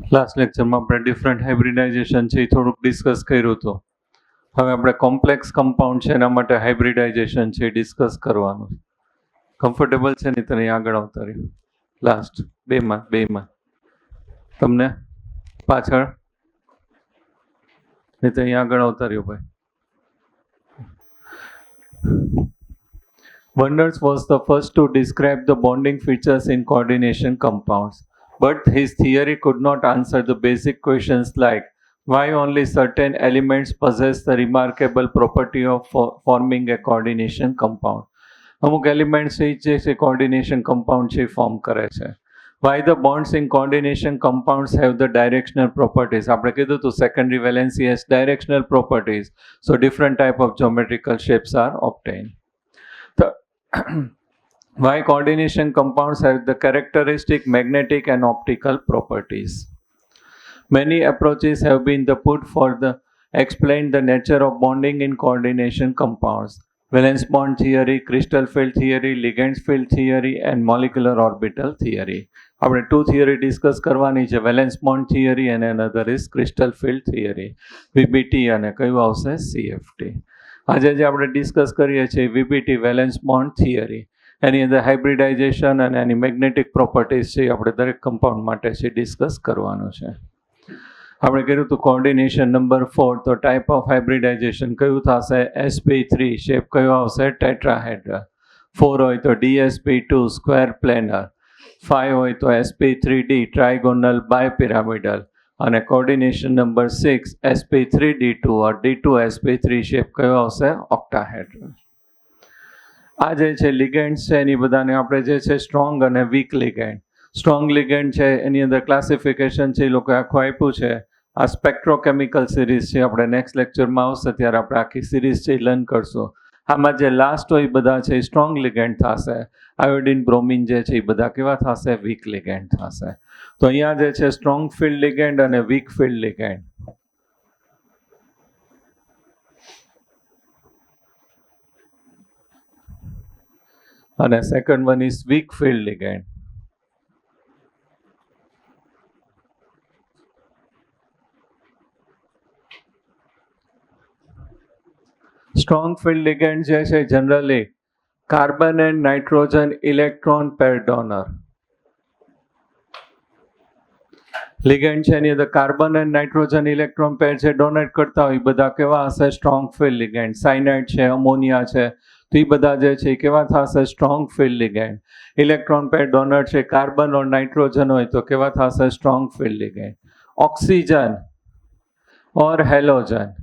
Last લેક્ચરમાં આપણે different hybridisation છે એ થોડુંક ડિસ્કસ કર્યું હતું. હવે આપણે કોમ્પ્લેક્સ કમ્પાઉન્ડ છે એના માટે હાઇબ્રિડાઇઝેશન છે એ ડિસ્કસ કરવાનું. કમ્ફર્ટેબલ છે ને તને આગળ આવતા રહ્યું. લાસ્ટ બેમાં તમને પાછળ નહીં તો અહીંયા આગળ આવતા રહ્યો ભાઈ. Wonders was the first to describe the bonding features in coordination compounds, but his theory could not answer the basic questions like why only certain elements possess the remarkable property of forming a coordination compound. અમુક elements જે છે coordination compound છે form કરે છે. Why the bonds in coordination compounds have the directional properties. આપણે કીધું હતું secondary valency has directional properties, so different type of geometrical shapes are obtained. Why coordination compounds have the characteristic magnetic and optical properties. Many approaches have been put for the explain the nature of bonding in coordination compounds. Valence bond theory, crystal field theory, ligand field theory and molecular orbital theory. આપણે two theory discuss કરવાની છે, valence bond theory and another is crystal field theory. VBT અને કયું આવશે CFT. આજે જે આપણે discuss કરીએ છીએ VBT વેલેન્સ બોન્ડ થિયરી, એની અંદર હાઇબ્રિડાઇઝેશન અને એની મેગ્નેટિક પ્રોપર્ટીઝ છે આપણે દરેક કમ્પાઉન્ડ માટે છે ડિસ્કસ કરવાનું છે. આપણે કર્યું હતું કોર્ડિનેશન નંબર 4, તો ટાઈપ ઓફ હાઇબ્રિડાઇઝેશન કયું થશે? sp3. શેપ કયો આવશે? ટેટ્રાહેડ્રલ. 4 હોય તો dsp2 સ્ક્વેર પ્લેનર, 5 હોય તો sp3d ટ્રાઇગોનલ બાયપિરામિડલ, અને coordination number 6 sp3d2 or d2sp3 shape કયો આવશે? ઓક્ટાહેડ્રલ. આ જે છે લિગેન્ડ્સ છે એની બધાને આપણે જે છે સ્ટ્રોંગ અને વીક લિગેન્ડ. સ્ટ્રોંગ લિગેન્ડ છે એની અંદર ક્લાસિફિકેશન છે એ લોકો આખું આપ્યું છે. આ સ્પેક્ટ્રોકેમિકલ સિરીઝ છે, આપણે નેક્સ્ટ લેક્ચરમાં આવશે ત્યારે આપણે આખી સિરીઝ છે એ લર્ન કરશું. આમાં જે લાસ્ટ હોય એ બધા છે એ સ્ટ્રોંગ લિગેન્ડ થશે. આયોડિન બ્રોમિન જે છે એ બધા કેવા થશે? વીક લિગેન્ડ થશે. તો અહીંયા જે છે સ્ટ્રોંગ ફિલ્ડ લિગેન્ડ અને વીક ફિલ્ડ લિગેન્ડ. અને second one is weak field ligand. Strong field ligand જે છે generally carbon and nitrogen electron pair donor. Ligand છે એની અંદર કાર્બન એન્ડ નાઇટ્રોજન ઇલેક્ટ્રોન પેર જે ડોનેટ કરતા હોય એ બધા કેવા હશે? Strong field ligand. સાયનાઇડ છે, અમોનિયા છે, તો એ બધા જે છે એ કેવા થશે? Strong field ligand. Electron pair donor છે કાર્બન ઓર નાઇટ્રોજન હોય તો કેવા થશે? Strong field ligand. Oxygen or halogen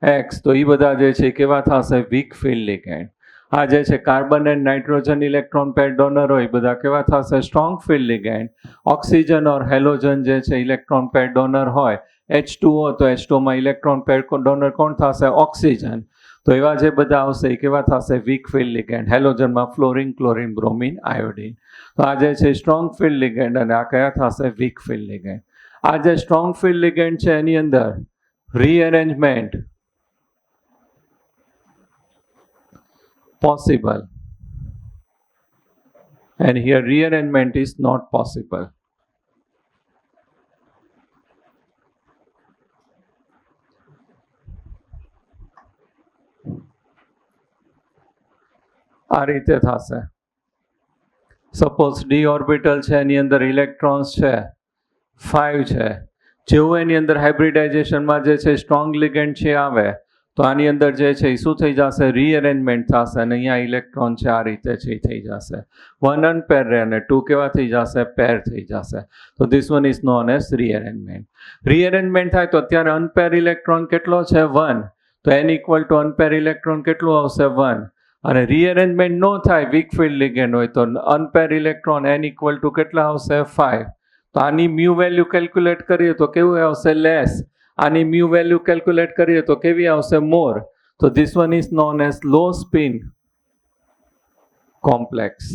X, તો એ બધા જે છે કેવા થશે? Weak field ligand. આ જે છે carbon and nitrogen electron pair donor હોય બધા કેવા થશે? Strong field ligand. Oxygen or halogen જે છે ઇલેક્ટ્રોન પેર ડોનર હોય, H2O, તો H2માં ઇલેક્ટ્રોન પેર ડોનર કોણ થશે? ઓક્સિજન. તો એવા જે બધા આવશે એ કેવા થશે? Weak field ligand. હેલોજનમાં ફ્લોરિન, ક્લોરિન, બ્રોમિન, આયોડિન. તો આ જે છે સ્ટ્રોંગ ફિલ્ડ લિગેન્ડ અને આ કયા થશે? Weak field ligand. આ જે સ્ટ્રોંગ ફિલ્ડ લિગેન્ડ છે એની અંદર રીઅરેન્જમેન્ટ possible, and here rearrangement is not possible. આ રીતે થશે. સપોઝ ડી ઓર્બિટલ છે એની અંદર ઇલેક્ટ્રોન્સ છે 5 છે. જેવું એની અંદર હાઇબ્રિડાઇઝેશનમાં જે છે સ્ટ્રોંગ લિગેન્ડ છે આવે તો આની અંદર જે છે એ શું થઈ જશે? રીઅરેન્જમેન્ટ થશે અને અહીંયા ઇલેક્ટ્રોન છે આ રીતે છે એ થઈ જશે. 1 અનપેર રહે અને 2 કેવા થઈ જશે? પેર થઈ જશે. તો this one is known as rearrangement. Rearrangement થાય તો અત્યારે અનપેર ઇલેક્ટ્રોન કેટલો છે? 1. તો n ઇક્વલ ટુ અનપેર ઇલેક્ટ્રોન કેટલું આવશે? 1. અને રીઅરેન્જમેન્ટ ન થાય, વીક ફિલ્ડ લિગેન્ડ હોય, તો અનપેર ઇલેક્ટ્રોન n ઇક્વલ ટુ કેટલા આવશે? 5. તો આની મ્યુ વેલ્યુ કેલ્ક્યુલેટ કરીએ તો કેવું આવશે? લેસ. આની મ્યુ વેલ્યુ કેલ્ક્યુલેટ કરીએ તો કેવી આવશે? મોર. તો this one is known as low spin complex.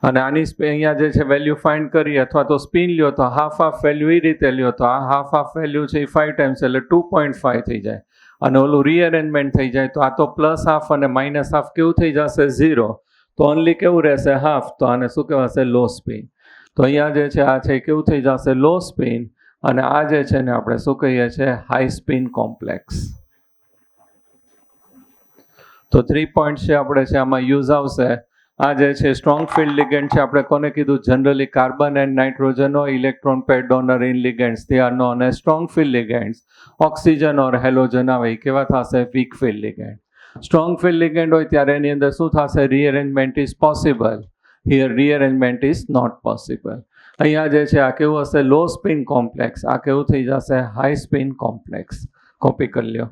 અને આની અહીંયા જે છે વેલ્યુ ફાઇન્ડ કરીએ અથવા તો સ્પિન લ્યો તો હાફ વેલ્યુ એ રીતે લ્યો તો આ હાફ વેલ્યુ છે એ 5 ટાઈમ્સ એટલે 2.5 થઈ જાય. અને ઓલું રીઅરેન્જમેન્ટ થઈ જાય તો આ તો પ્લસ હાફ અને માઇનસ હાફ કેવું થઈ જશે? 0. તો ઓનલી કેવું રહેશે? હાફ. તો આને શું કહેવાશે? લો સ્પિન. તો અહીંયા જે છે આ છે કેવું થઈ જશે લો સ્પિન, અને આ જે છે ને આપણે શું કહીએ છીએ હાઈ સ્પિન કોમ્પ્લેક્સ. તો 3 પોઈન્ટ છે આપણે છે આમાં યુઝ આવશે. આ જે છે સ્ટ્રોંગ ફિલ્ડ લિગેન્ડ છે, આપણે કોને કીધું generally carbon and nitrogen or electron pair donor in ligands they are known as strong field ligands. Oxygen or halogen આવે એ કેવા થશે weak field ligand. Strong field ligand હોય ત્યારે એની અંદર શું થશે rearrangement is possible, here rearrangement is not possible. અહીંયા જે છે આ કેવું હશે લો સ્પિન કોમ્પ્લેક્સ, આ કેવું થઈ જશે હાઈ સ્પિન કોમ્પ્લેક્સ. કોપી કરી લ્યો.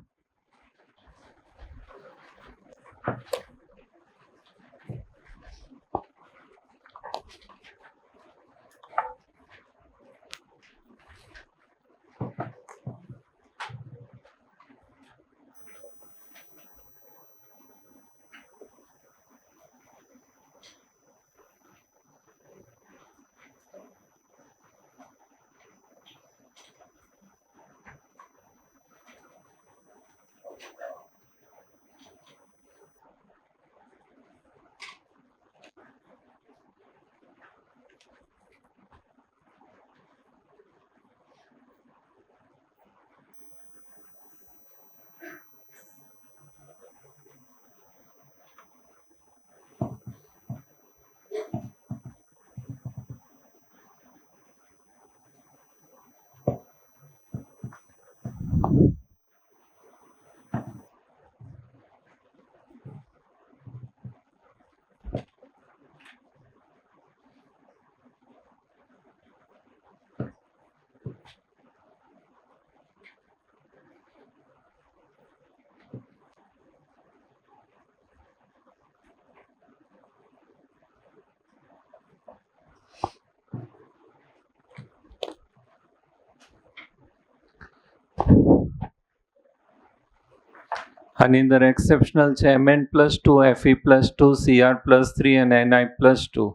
આની અંદર એક્સેપ્શનલ છે Mn+2 Fe+2 Cr+3 અને Ni+2.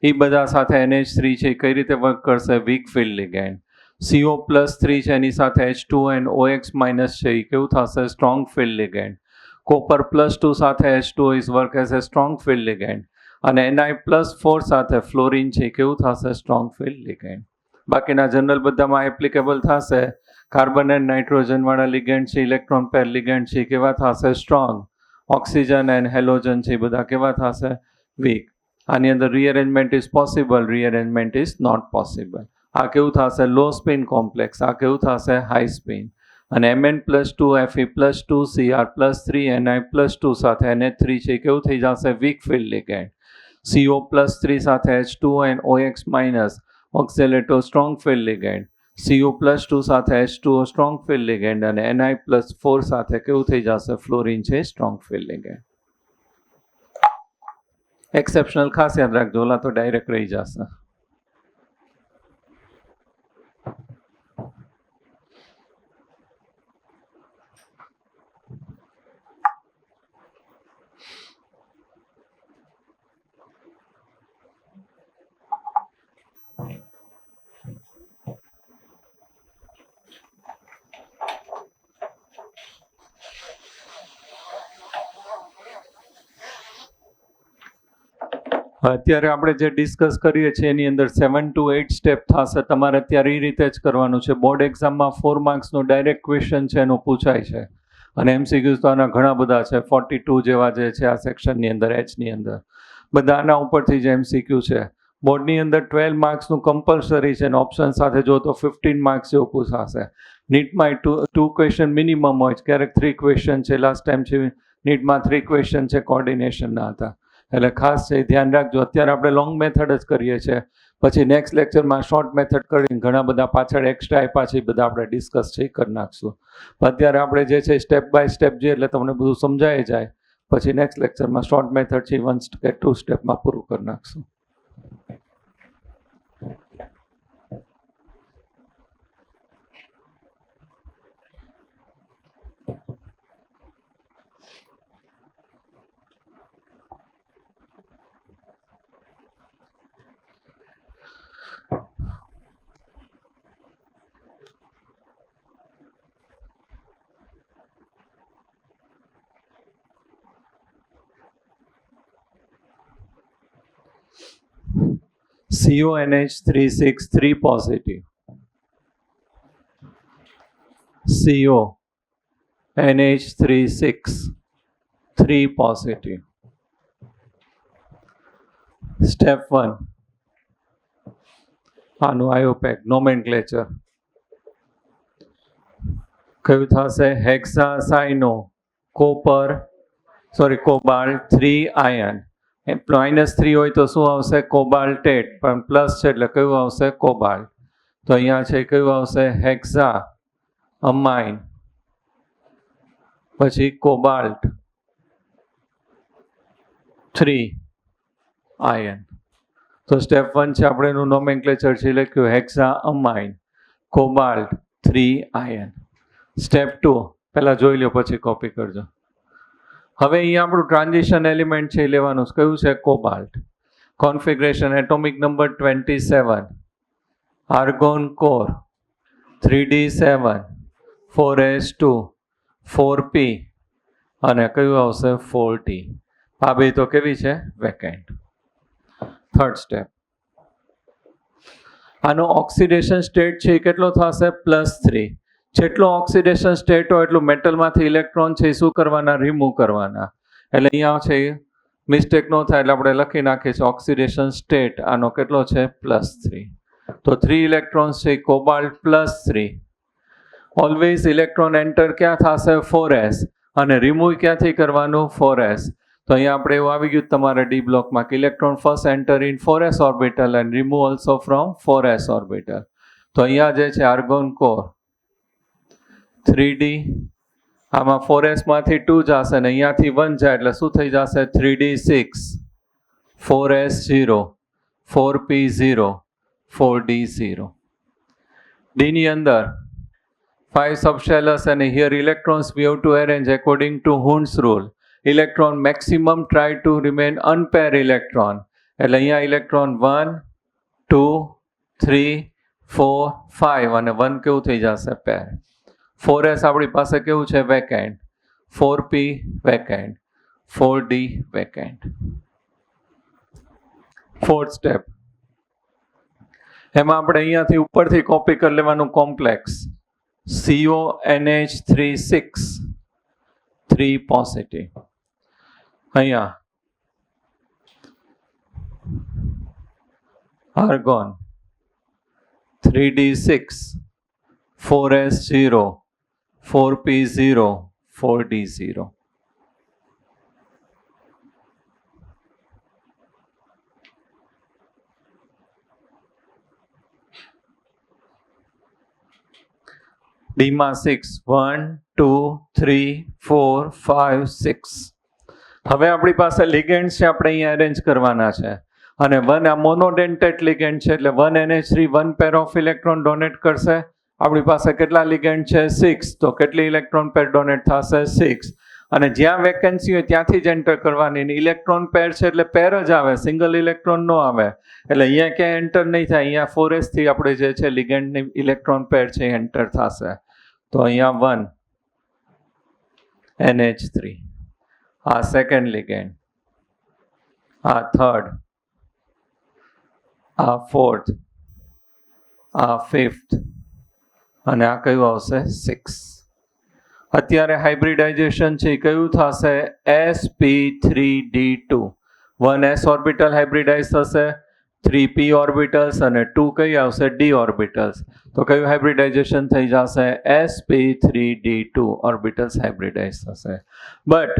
એ બધા સાથે NH3 છે કઈ રીતે વર્ક કરશે વીક ફિલ્ડ લિગેન્ડ. CO+3 છે એની સાથે H2 and OX- છે એ કેવું થશે સ્ટ્રોંગ ફિલ્ડ લિગેન્ડ. Copper+2 સાથે H2 is work as a strong field ligand, અને Ni+4 સાથે ફ્લોરિન છે કેવું થશે સ્ટ્રોંગ ફિલ્ડ લિગેન્ડ. બાકીના જનરલ બધામાં એપ્લિકેબલ થશે. કાર્બન એન્ડ નાઇટ્રોજન વાળા લિગેન્ડ છે ઇલેક્ટ્રોન પેર લિગેન્ડ છે કેવા થશે સ્ટ્રોંગ. ઓક્સિજન એન્ડ હેલોજન છે બધા કેવા થશે વીક. આની અંદર rearrangement is possible, rearrangement is not possible. આ કેવું થશે લો સ્પિન કોમ્પ્લેક્સ, આ કેવું થશે હાઈ સ્પિન. અને Mn+2 Fe+2 Cr+3 Ni+2 સાથે NH3 છે કેવું થઈ જશે વીક ફિલ્ડ લિગેન્ડ. CO+3 સાથે H2 and OX- oxalato strong field ligand. CO+2 સાથે H2O સ્ટ્રોંગ ફિલ્ડ લિગેન્ડ, અને Ni+4 સાથે કેવું થઈ જશે ફ્લોરિન છે સ્ટ્રોંગ ફિલ્ડ લિગેન્ડ. એક્સેપ્શનલ ખાસ યાદ રાખજો, ઓલા તો ડાયરેક્ટ રહી જશે. અત્યારે આપણે જે ડિસ્કસ કરીએ છીએ એની અંદર 7 to 8 સ્ટેપ થશે. તમારે અત્યારે એ રીતે જ કરવાનું છે. બોર્ડ એક્ઝામમાં 4 માર્ક્સનો ડાયરેક્ટ ક્વેશ્ચન છે એનું પૂછાય છે, અને MCQs તો આના ઘણા બધા છે, 42 જેવા જે છે આ સેક્શનની અંદર Hની અંદર બધા આના ઉપરથી જ MCQ છે. બોર્ડની અંદર 12 માર્ક્સનું કમ્પલસરી છે, અને ઓપ્શન સાથે જો તો 15 માર્ક્સ જેવું પૂછાશે. નીટમાં 2 ક્વેશ્ચન મિનિમમ હોય છે, ક્યારેક 3 ક્વેશ્ચન છે. લાસ્ટ ટાઈમ છે નીટમાં 3 ક્વેશ્ચન છે કોર્ડિનેશનના હતા. એટલે ખાસ છે ધ્યાન રાખજો. અત્યારે આપણે લોંગ મેથડ જ કરીએ છીએ, પછી નેક્સ્ટ લેક્ચરમાં શોર્ટ મેથડ કરીને ઘણા બધા પાછળ એક્સ્ટ્રા આપ્યા છે એ બધા આપણે ડિસ્કસ છે કરી નાખશું. અત્યારે આપણે જે છે સ્ટેપ બાય સ્ટેપ જે એટલે તમને બધું સમજાઈ જાય, પછી નેક્સ્ટ લેક્ચરમાં શોર્ટ મેથડ છે 1 કે 2 સ્ટેપમાં પૂરું કરી નાખશું. CONH3 3 positive. CONH3 3 positive. Step 1. આનું આયોપેક નોમેનક્લેચર કયું થશે? હેક્સાસાઇનો કોબાલ્ટ 3 આયન. -3 હોય તો શું આવશે? કોબાલ્ટેટ. પણ પ્લસ છે એટલે કયું આવશે? કોબાલ્ટ. તો અહીંયા છે કયું આવશે? હેક્સા અમાઇન, પછી કોબાલ્ટ 3 આયન. તો સ્ટેપ 1 છે આપણે એનું નોમેનક્લેચર છે લખ્યું હેક્સા અમાઇન કોબાલ્ટ 3 આયન. સ્ટેપ 2 પહેલા જોઈ લો પછી કોપી કરજો. હવે અહીંયા આપણું ટ્રાન્ઝિશન એલિમેન્ટ છે લેવાનું કયું છે? Cobalt. Configuration atomic number 27, argon core 3d7 4s2 4p અને કયું આવશે? 4t. આ બે તો કેવી છે? વેકેન્ટ. થર્ડ સ્ટેપ, આનો ઓક્સિડેશન સ્ટેટ છે એ કેટલો થશે? +3. જેટલો ઓક્સિડેશન સ્ટેટ હોય એટલું મેટલમાંથી ઇલેક્ટ્રોન છે એ શું કરવાના? રિમૂવ કરવાના. એટલે અહીંયા છે મિસ્ટેક ન થાય એટલે આપણે લખી નાખીએ છીએ ઓક્સિડેશન સ્ટેટ આનો કેટલો છે? +3. તો 3 ઇલેક્ટ્રોન્સ છે કોબાલ્ટ +3. ઓલવેઝ ઇલેક્ટ્રોન એન્ટર ક્યાં થશે? 4s અને રિમૂવ ક્યાંથી કરવાનું? 4s. તો અહીંયા આપણે એવું આવી ગયું તમારે ડી બ્લોકમાં કે electron first enter in 4s orbital and remove also from 4s orbital. તો અહીંયા જે છે આર્ગોન કોર 3d, આમાં 4s માંથી 2 જશે ને અહીંયાથી 1 જાય એટલે શું થઈ જશે? 3d6 4s0 4p0 4d0. D ની અંદર 5 subshellers and here electrons we have to arrange according to Hund's rule. Electron maximum try to remain unpaired electron. એટલે અહીંયા ઇલેક્ટ્રોન 1 2 3 4 5 અને 1 કેવું થઈ જશે? પેર. 4s આપણી પાસે કેવું છે? Vacant. 4p vacant. 4d vacant. Fourth step, એમાં આપણે અહીંયાથી ઉપરથી કોપી કરી લેવાનું કોમ્પ્લેક્સ CONH3 3 પોઝિટિવ. અહીંયા argon 3d6 4s0 4p0 4d0. ડીમાં 6 1 2 3 4 5 6. હવે આપણી પાસે લિગેન્ડ છે આપણે અહીંયા અરેન્જ કરવાના છે અને 1 આ મોનોડેન્ટેટ લિગેન્ડ છે એટલે 1NH3 1 pair of electron donate કરશે. આપણી પાસે કેટલા લિગેન્ડ છે? 6. તો કેટલી ઇલેક્ટ્રોન પેર ડોનેટ થશે? 6. અને જ્યાં વેકેન્સી હોય ત્યાંથી જ એન્ટર કરવાની. ઇલેક્ટ્રોન પેર છે એટલે પેર જ આવે, સિંગલ ઇલેક્ટ્રોન ન આવે. એટલે અહીંયા ક્યાંય એન્ટર નહીં થાય. અહીંયા 4s થી આપણે જે છે લિગેન્ડની ઇલેક્ટ્રોન પેર છે એન્ટર થશે. તો અહીંયા 1 NH3, આ સેકન્ડ લિગેન્ડ, આ થર્ડ, આ ફોર્થ, આ ફિફ્થ અને આ કયું આવશે? 6. અત્યારે હાઇબ્રિડાઇઝેશન છે કયું થશે? sp3d2. 1s ઓર્બિટલ હાઇબ્રિડાઇઝ થશે, 3p ઓર્બિટલ્સ અને 2 કઈ આવશે? d orbitals. તો કયું હાઇબ્રિડાઇઝેશન થઈ જશે? sp3d2 ઓર્બિટલ્સ હાઇબ્રિડાઇઝ થશે. બટ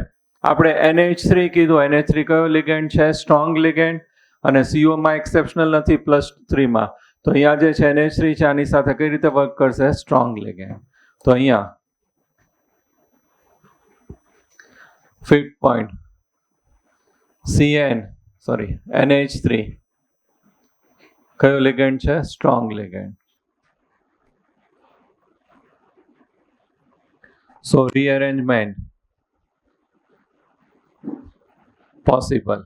આપણે NH3 કીધું. NH3 કયો લિગેન્ડ છે? Strong ligand. અને CO માં એક્સેપ્શનલ નથી +3 માં. તો અહીંયા જે છે NH3 છે આની સાથે કઈ રીતે વર્ક કરશે? Strong ligand. તો અહીંયા 5th point NH3 કયો લિગેન્ડ છે? Strong ligand. So rearrangement possible.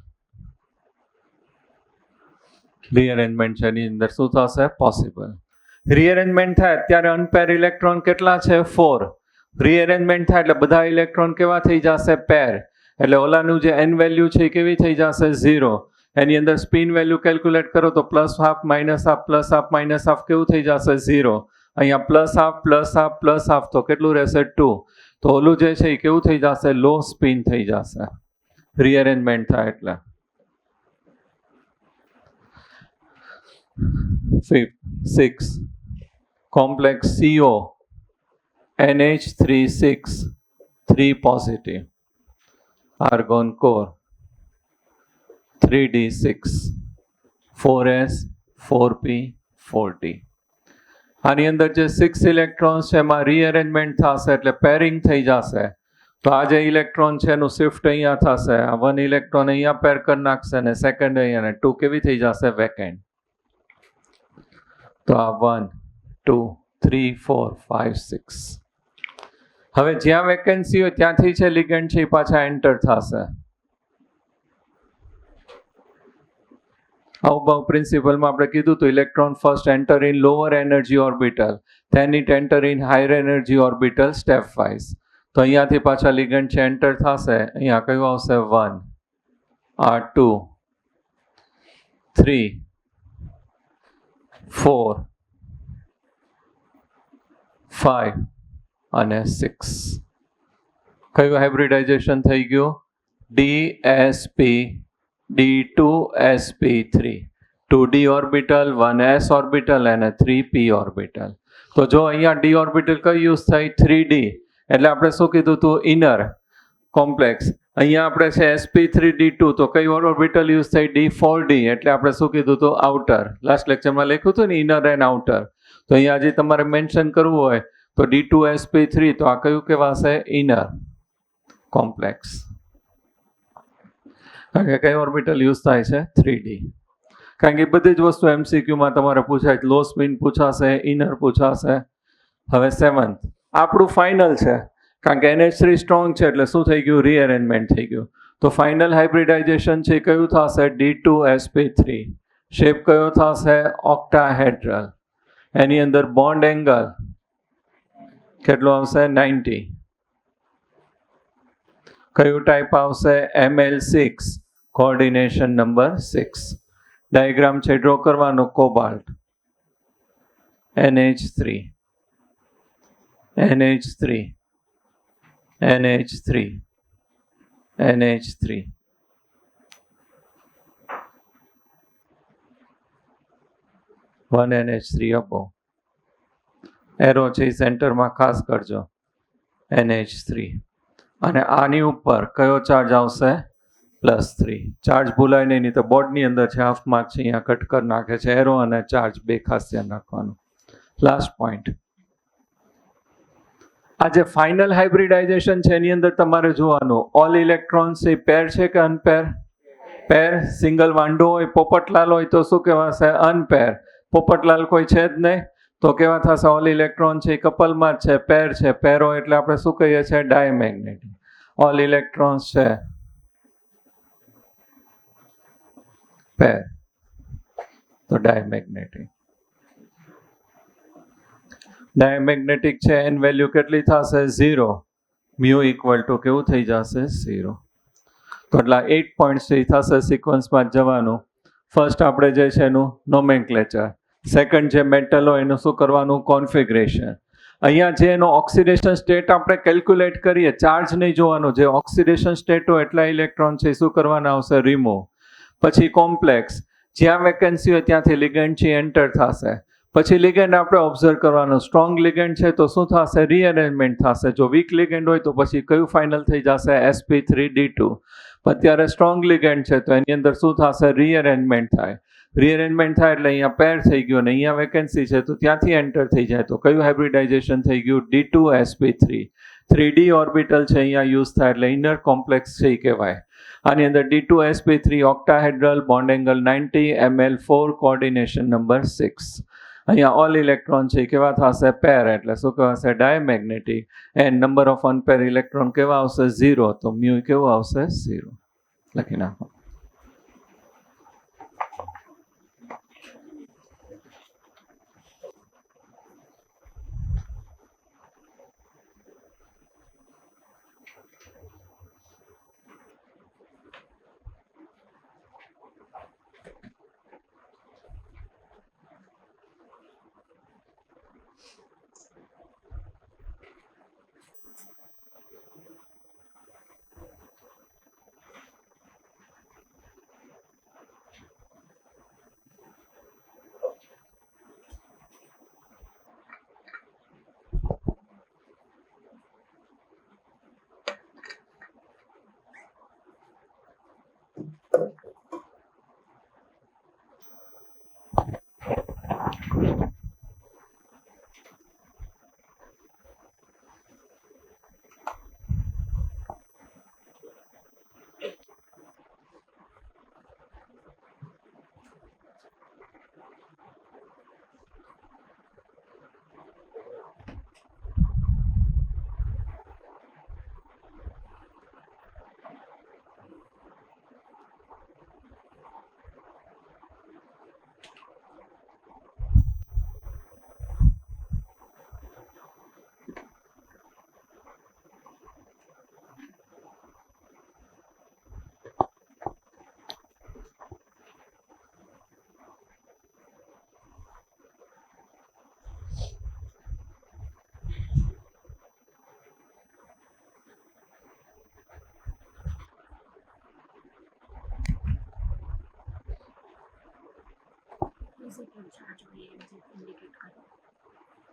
Rearrangement છે એની અંદર શું થશે? પોસિબલ. રીઅરેન્જમેન્ટ થાય અત્યારે અનપેર ઇલેક્ટ્રોન કેટલા છે? 4. રીઅરેન્જમેન્ટ થાય એટલે બધા ઇલેક્ટ્રોન કેવા થઈ જશે? પેર. એટલે ઓલાનું જે n વેલ્યુ છે એ કેવી થઈ જશે? 0. એની અંદર સ્પિન વેલ્યુ કેલ્ક્યુલેટ કરો તો +1/2 -1/2 +1/2 કેવું થઈ જશે 0. અહીંયા +1/2 તો કેટલું રહેશે 2. તો ઓલું જે છે એ કેવું થઈ જશે લો સ્પિન થઈ જશે રીઅરેન્જમેન્ટ થાય એટલે. 6 complex CO NH3 3 positive argon core 3d6 4s 4p 4d. આની અંદર જે 6 ઇલેક્ટ્રોન્સ છે એમાં રીઅરેન્જમેન્ટ થશે એટલે પેરિંગ થઈ જશે. તો આ જે ઇલેક્ટ્રોન છે એનું શિફ્ટ અહીંયા થશે, આ 1 ઇલેક્ટ્રોન અહીંયા પેર કરી નાખશે ને સેકન્ડ અહીંયા, ને 2 કેવી થઈ જશે વેકેન્ટ. તો આ 1 2 3 4 5 6. હવે જ્યાં વેકેન્સી હોય ત્યાંથી છે લિગેન્ડ છે એ પાછા એન્ટર થશે. અવબાવ પ્રિન્સિપલમાં આપણે કીધું તો electron first enter in lower energy orbital, then it enter in higher energy orbital step wise. તો અહીંયાથી પાછા લિગેન્ડ છે એન્ટર થશે. અહીંયા કયું આવશે 1, આ 2 3 4 5 અને 6. કયું હાઇબ્રિડાઇઝેશન થઈ ગયું? DsP D2sp3, 2d orbital, 1s orbital અને 3p ઓર્બિટલ. તો જો અહીંયા d ઓર્બિટલ કઈ યુઝ થઈ? 3d, એટલે આપણે શું કીધું હતું? Inner complex. અહીંયા આપણે છે sp3d2, તો કઈ ઓર્બિટલ યુઝ થઈ? d4d, એટલે આપણે શું કીધું હતું? આઉટર. લાસ્ટ લેક્ચરમાં લખ્યું હતું ને ઇનર એન્ડ આઉટર. તો અહીંયા હજી તમારે મેન્શન કરવું હોય તો d2sp3, તો આ કયું કહેવાશે? Inner complex. કારણ કે કઈ ઓર્બિટલ યુઝ થાય છે? 3d. કારણ કે બધી જ વસ્તુ MCQમાં તમારે પૂછાય, લો સ્પિન પૂછાશે, ઇનર પૂછાશે. હવે 7th આપણું ફાઇનલ છે, કારણ કે NH3 સ્ટ્રોંગ છે એટલે શું થઈ ગયું? રીઅરેન્જમેન્ટ થઈ ગયું. તો ફાઇનલ હાઇબ્રિડાઇઝેશન છે કયું થશે? D2sp3. શેપ કયો થશે? ઓક્ટાહેડ્રલ. એની અંદર બોન્ડ એંગલ કેટલો આવશે? 90. કયું ટાઈપ આવશે? ML6, coordination number 6. ડાયાગ્રામ છે ડ્રો કરવાનો. Cobalt NH3 NH3 NH3 NH3. One NH3 અપો. એરો છે સેન્ટરમાં ખાસ કરજો. NH3. અને આની ઉપર કયો ચાર્જ આવશે? +3. ચાર્જ ભૂલાય નહીં તો બોર્ડની અંદર છે હાફ માર્ક છે અહીંયા કટ કરી નાખે છે. એરો અને ચાર્જ બે ખાસ ધ્યાન રાખવાનું. લાસ્ટ પોઈન્ટ, આ જે ફાઇનલ હાઇબ્રિડાઇઝેશન છે એની અંદર તમારે જોવાનું ઓલ ઇલેક્ટ્રોન્સ એ પેર છે કે અનપેર? પેર. સિંગલ વાંડો હોય, પોપટલાલ હોય તો શું કહેવાશે? અનપેર. પોપટલાલ કોઈ છે જ નહીં તો કેવા થશે? ઓલ ઇલેક્ટ્રોન છે કપલમાં જ છે, પેર છે. પેર હોય એટલે આપણે શું કહીએ છીએ? ડાયમેગ્નેટિક. ઓલ ઇલેક્ટ્રોન્સ છે પેર, તો ડાયમેગ્નેટિક. ડાયમેગ્નેટિક છે એન વેલ્યુ કેટલી થશે? 0. મ્યુ ઇક્વલ ટુ કેવું થઈ જશે? 0. તો એટલા 8 પોઈન્ટ્સ થશે. સિક્વન્સમાં જવાનું. ફર્સ્ટ આપણે જે છે એનું નોમેનક્લેચર, સેકન્ડ જે મેટલ હોય એનું શું કરવાનું? કોન્ફિગરેશન. અહીંયા જે એનો ઓક્સિડેશન સ્ટેટ આપણે કેલ્ક્યુલેટ કરીએ, ચાર્જ નહીં જોવાનું, જે ઓક્સિડેશન સ્ટેટ હોય એટલા ઇલેક્ટ્રોન છે શું કરવાના આવશે? રિમૂવ. પછી કોમ્પ્લેક્સ, જ્યાં વેકેન્સી હોય ત્યાંથી લિગેન્ડ છે એન્ટર થશે. પછી લિગેન્ડ આપણે ઓબ્ઝર્વ કરવાનું. સ્ટ્રોંગ લિગેન્ડ છે તો શું થશે? રીઅરેન્જમેન્ટ થશે. જો વીક લિગેન્ડ હોય તો પછી કયું ફાઇનલ થઈ જશે? sp3d2. અત્યારે સ્ટ્રોંગ લિગેન્ડ છે તો એની અંદર શું થશે? રીઅરેન્જમેન્ટ થાય. રીઅરેન્જમેન્ટ થાય એટલે અહીંયા પેર થઈ ગયું અને અહીંયા વેકેન્સી છે તો ત્યાંથી એન્ટર થઈ જાય. તો કયું હાઇબ્રિડાઇઝેશન થઈ ગયું? d2sp3. 3d ઓર્બિટલ છે અહીંયા યુઝ થાય એટલે ઇનર કોમ્પ્લેક્સ છે એ કહેવાય. આની અંદર d2sp3 octahedral, bond angle 90, ML4, coordination number 6. અહીંયા ઓલ ઇલેક્ટ્રોન છે કેવા થશે? પેર, એટલે શું કહેવાશે? ડાયમેગ્નેટિક. એન્ડ નંબર ઓફ અનપેર ઇલેક્ટ્રોન કેવા આવશે? 0. તો મ્યુ કેવું આવશે? 0. લખી નાખો. પોઝિટિવ ચાર્જ હોય એ જે ઇન્ડિકેટ કરે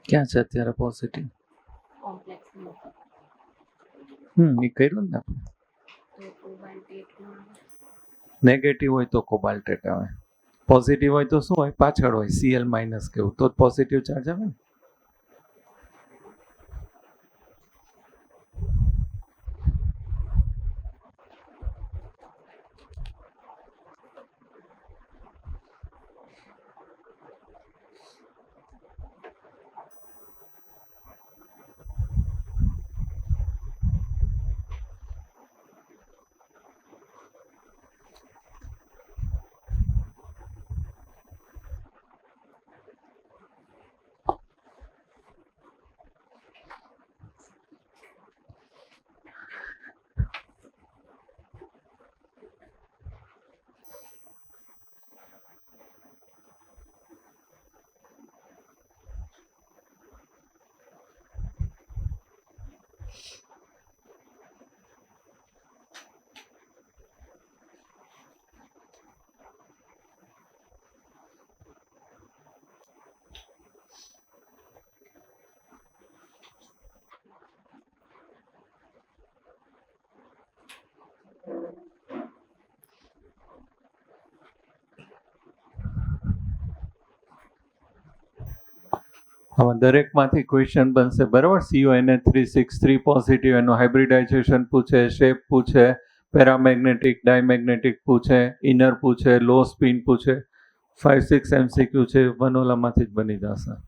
ક્યાં છે અત્યારે પોઝિટિવ? કોમ્પ્લેક્સમાં એ કર્યું ને આપણે. તો કોબાલ્ટેટમાં નેગેટિવ હોય તો કોબાલ્ટેટ આવે, પોઝિટિવ હોય તો શું હોય, પાછળ હોય Cl માઇનસ કેવું, તો પોઝિટિવ ચાર્જ આવે ને. આમાં દરેકમાંથી ક્વેશ્ચન બનશે બરાબર. CuNH363 પોઝિટિવ, એનું હાઇબ્રિડાઇઝેશન પૂછે, શેપ પૂછે, પેરામેગ્નેટિક ડાયમેગ્નેટિક પૂછે, ઇનર પૂછે, લો સ્પિન પૂછે, 5-6 MCQ છે, વનોલામાંથી જ બની જશે.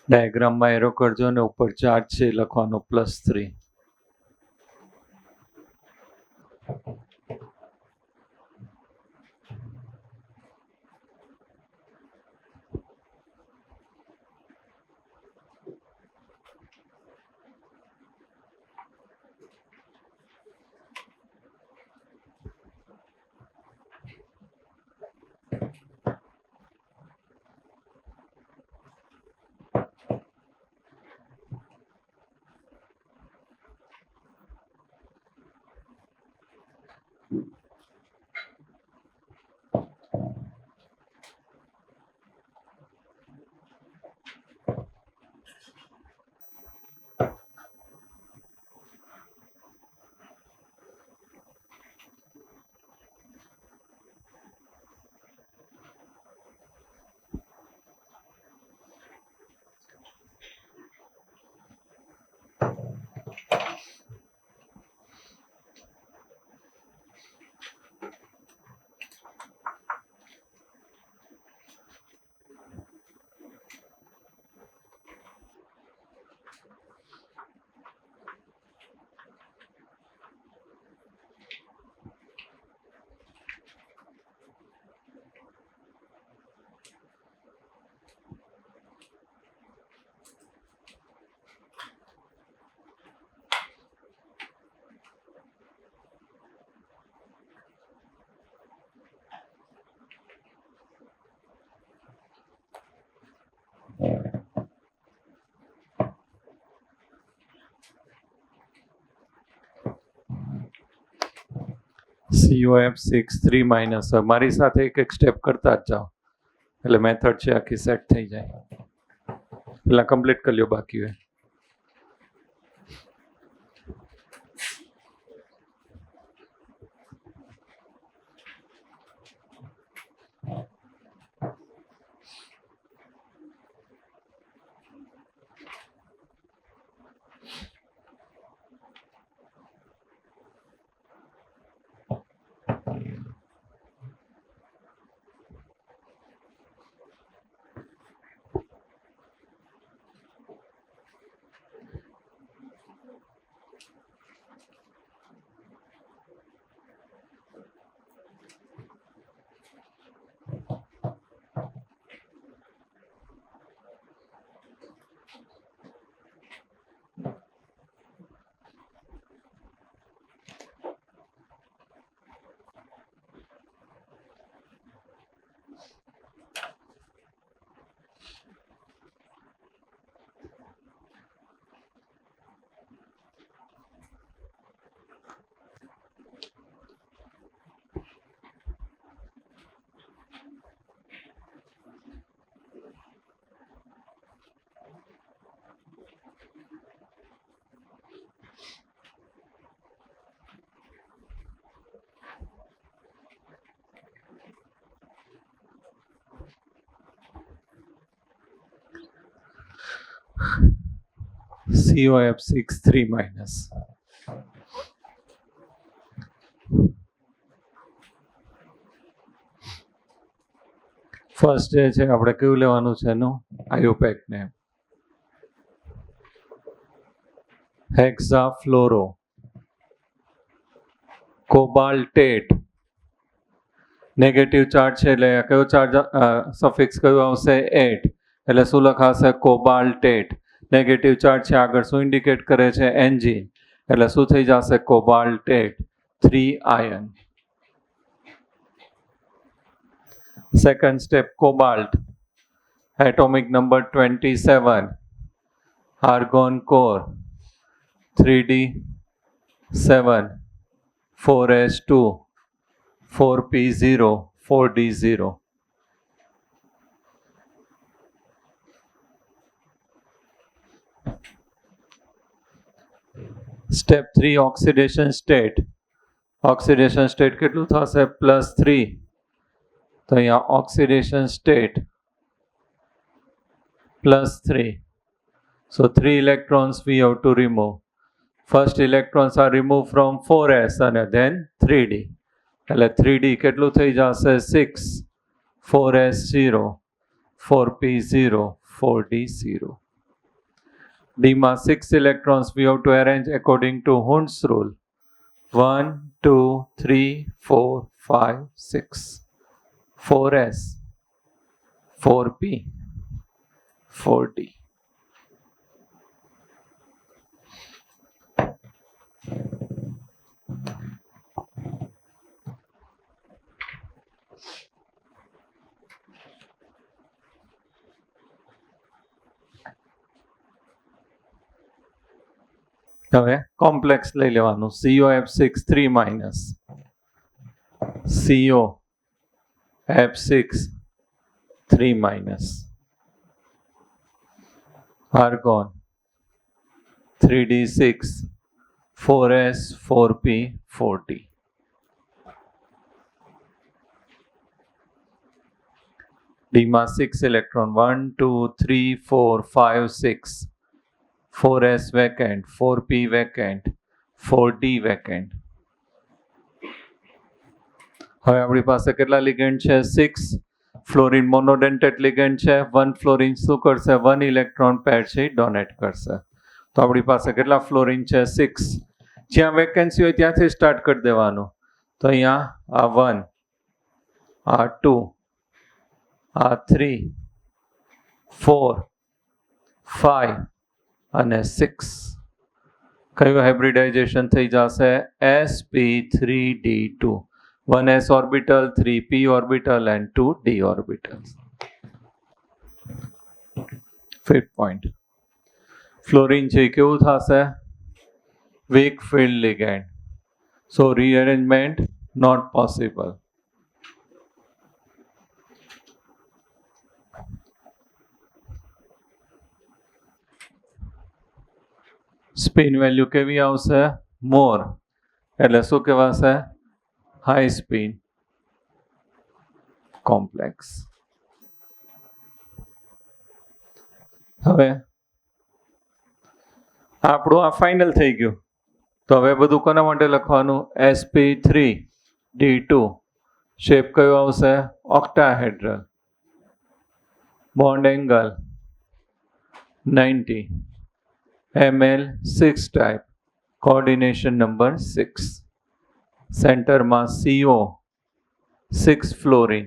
ડાયાગ્રામમાં એરો કરજો ને ઉપર ચાર્જ છે લખવાનો +3. COF6 3 minus. મારી સાથે એક સ્ટેપ કરતા જ જાઓ એટલે મેથડ છે આખી સેટ થઈ જાય. પેલા કમ્પ્લીટ કરી લ્યો બાકી હોય. COF6 3 minus. ફર્સ્ટ જે છે આપણે કયું લેવાનું છે એનું આયુપેક ને હેક્સાફ્લોરો કોબાલ્ટેટ. નેગેટિવ ચાર્જ છે એટલે કયો ચાર્જ સફિક્સ કયું આવશે 8 એટલે શું લખાશે કોબાલ્ટેટ. નેગેટિવ ચાર્જ છે આગળ શું ઇન્ડિકેટ કરે છે Ng એટલે શું થઈ જશે કોબાલ્ટેટ 3 આયન. Second step cobalt atomic number 27 argon core 3d7 4s2 4p0 4d0. Step 3 oxidation state. Oxidation state કેટલું થશે +3. તો અહીંયા oxidation state +3. So 3 electrons we have to remove. First electrons are removed from 4s and then 3d. એટલે 3d કેટલું થઈ જશે 6 4s0 4p0 4d0. D માં 6 electrons we have to arrange according to Hund's rule. 1 2 3 4 5 6 4s 4p 4d. હવે complex લઈ લેવાનું COF6 3 minus COF6 3 minus argon 3d6 4s 4p 4d. D માં 6 electron 1 2 3 4 5 6 4s vacant 4p vacant 4d vacant. હવે આપણી પાસે કેટલા ligand છે 6. Fluorine મોનોડેન્ટેટ ligand છે. 1 ફ્લોરિન શું કરશે 1 ઇલેક્ટ્રોન પેર છે ડોનેટ કરશે. તો આપણી પાસે કેટલા ફ્લોરિન છે 6. જ્યાં વેકેન્સી હોય ત્યાંથી સ્ટાર્ટ કરી દેવાનું. તો અહીંયા આ 1 આ 2 આ 3 4 5 અને 6. કયું હાઇબ્રિડાઇઝેશન થઈ જશે sp3d2. 1s orbital 3p orbital and 2d orbitals. Fifth point. Fluorine છે કેવું થશે weak field ligand. So rearrangement not possible. Spin value કેવી આવશે? મોર, એટલે શું કહેવાશે? High spin complex. હવે આપણું આ ફાઇનલ થઈ ગયું. તો હવે બધું કોના માટે લખવાનું? sp3d2 શેપ કયો આવશે? Octahedral. Bond angle 90, ml6 type, coordination number 6, સેન્ટરમાં CO 6 ફ્લોરિન.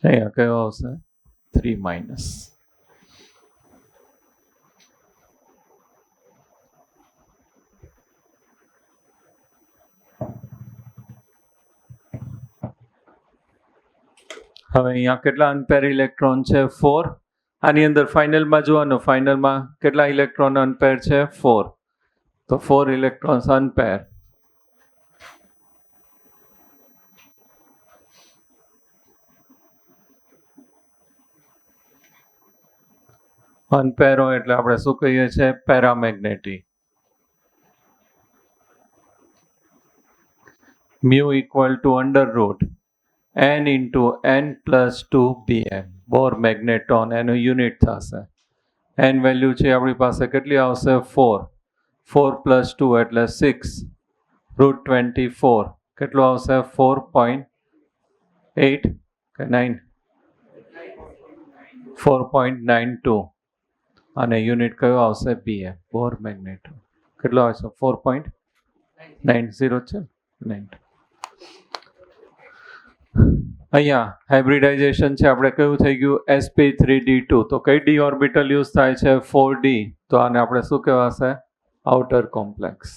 અહીંયા કયો આવશે? 3 માઇનસ. હવે અહીંયા કેટલા અનપેર ઇલેક્ટ્રોન છે? 4. આની અંદર ફાઇનલમાં જોવાનું, ફાઇનલમાં કેટલા ઇલેક્ટ્રોન અનપેર છે? 4. તો 4 ઇલેક્ટ્રોન્સ અનપેર. અનપેર હોય એટલે આપણે શું કહીએ છીએ? Paramagnetic. Mu equal to √ n into n plus 2 bm. Bohr magneton એનું યુનિટ થશે. n વેલ્યુ છે આપણી પાસે કેટલી આવશે? 4. 4 plus 2 એટલે 6. √24 કેટલું આવશે? 4.8 કે 9? 4.92. અને યુનિટ કયો આવશે? bm. બોર મેગ્નેટોન કેટલો આવશે? 4.90 છે. 90. અહીંયા હાઇબ્રિડાઇઝેશન છે આપણે કયું થઈ ગયું? sp3d2. તો કઈ ડી ઓર્બિટલ યુઝ થાય છે? 4d. તો આને આપણે શું કહેવાશે? Outer complex.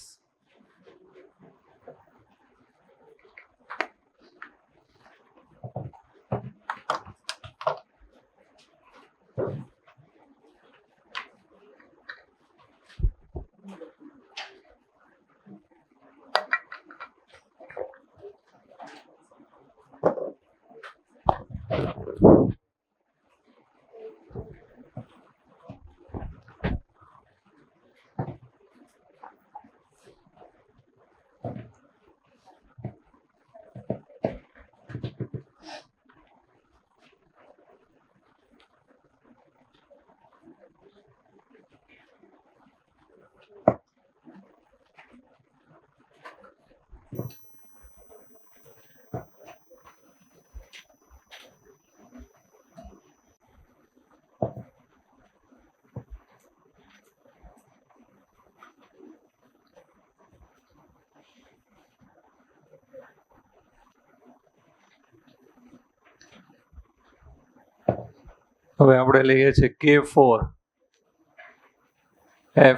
હવે આપણે લઈએ છીએ K4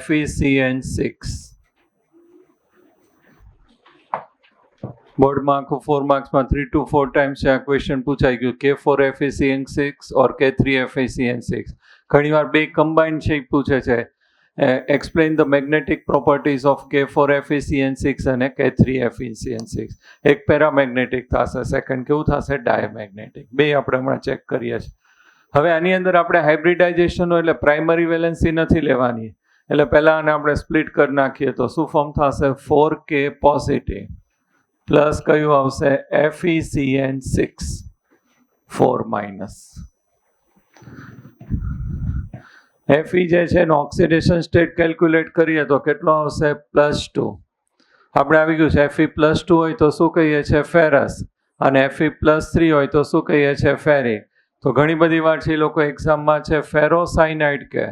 FeCN6. બોર્ડમાં આખું 4 માર્ક્સમાં 3 to 4 ટાઈમ્સ આ ક્વેશ્ચન પૂછાઈ ગયું. K4 FeCN6 ઓર K3 FeCN6. ઘણીવાર બે કમ્બાઇન્ડ છે પૂછે છે. Explain the magnetic properties of K4 FeCN6 અને K3 FeCN6. એક પેરામેગ્નેટિક થશે, સેકન્ડ કેવું થશે? ડાયમેગ્નેટિક. બે આપણે હમણાં ચેક કરીએ છીએ. હવે આની અંદર આપણે હાઇબ્રિડાઇઝેશન હોય એટલે પ્રાઇમરી વેલેન્સી નથી લેવાની, એટલે પહેલાં આને આપણે સ્પ્લિટ કરી નાખીએ તો શું ફોર્મ થશે? 4K પોઝિટિવ પ્લસ કયું આવશે? FeCN6 4 minus. Fe જે છે એનો ઓક્સિડેશન સ્ટેટ કેલ્ક્યુલેટ કરીએ તો કેટલો આવશે? +2. આપણે આવી ગયું છે Fe+2 હોય તો શું કહીએ છીએ? ફેરસ. અને Fe+3 હોય તો શું કહીએ છીએ? ફેરિક. તો ઘણી બધી વાર છે એ લોકો એક્ઝામમાં છે ફેરોસાઇનાઇડ કે,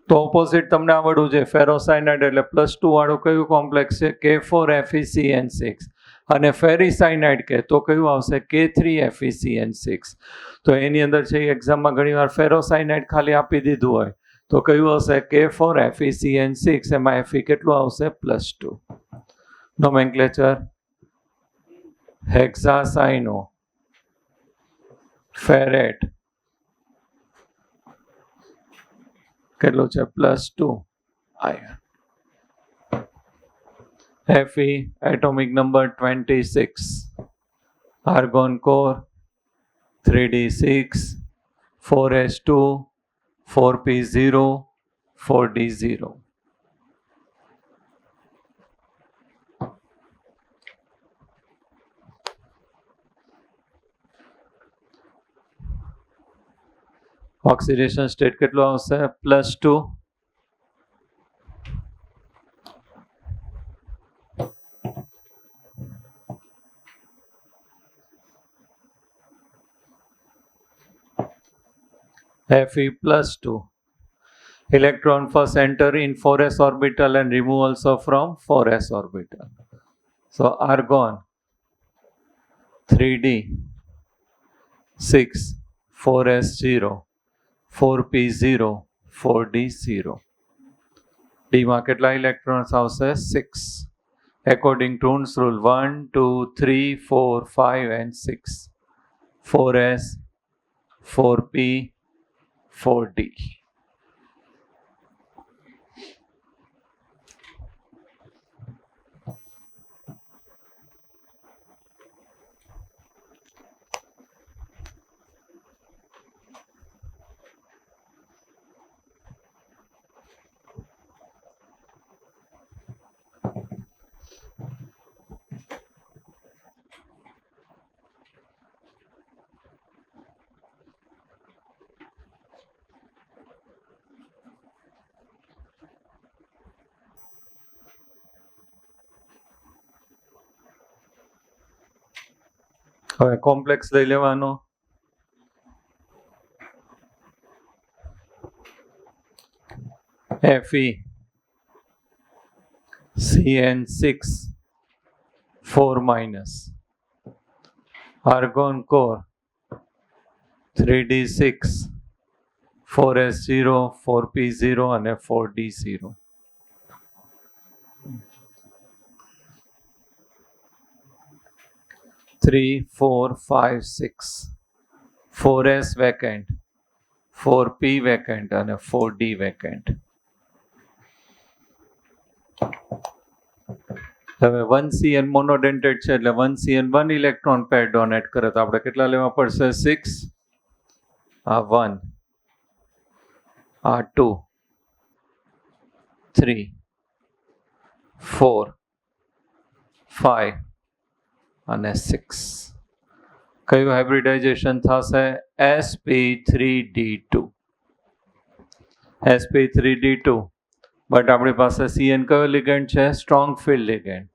તો ઓપોઝિટ તમને આવડવું છે. ફેરોસાઇનાઇડ એટલે +2 વાળું કયું કોમ્પ્લેક્સ છે? K4 FeCN6. અને ફેરીસાઇનાઇડ કે તો કયું આવશે? K3 FeCN6. તો એની અંદર છે એક્ઝામમાં ઘણીવાર ફેરોસાઇનાઇડ ખાલી આપી દીધું હોય તો કયું હશે? K4 FeCN6. એમાં Fe કેટલું આવશે? +2. નોમેનક્લેચર હેક્સાસાઇનો ફેરેટ કેટલું છે +2 ion. Fe atomic number 26, argon core 3d6, 4s2, 4p0, 4d0. Oxidation state કેટલું આવશે +2. Fe +2. Electron first enter in 4s orbital and remove also from 4s orbital. So argon 3d 6 4s0 4p0 4d0. D માં કેટલા electrons આવશે 6. According to Hund's rule 1 2 3 4 5 and 6. 4s 4p 4d. હવે complex લઈ લેવાનો. Fe CN6 4-, argon core 3d6 4s0 4p0 અને 4d0. Three, 4, 5, 6. 4s vacant, 4p vacant અને 4d vacant. હવે 1cn મોનોડેન્ટેટ છે એટલે 1cn 1 ઇલેક્ટ્રોન પેર ડોનેટ કરે તો આપણે કેટલા લેવા પડશે 6. આ 1, આ 2, 3, 4, 5 અને 6. કયું હાઇબ્રિડાઇઝેશન થશે sp3d2. sp3d2 બટ આપણી પાસે cn કયો લિગેન્ડ છે strong field ligand.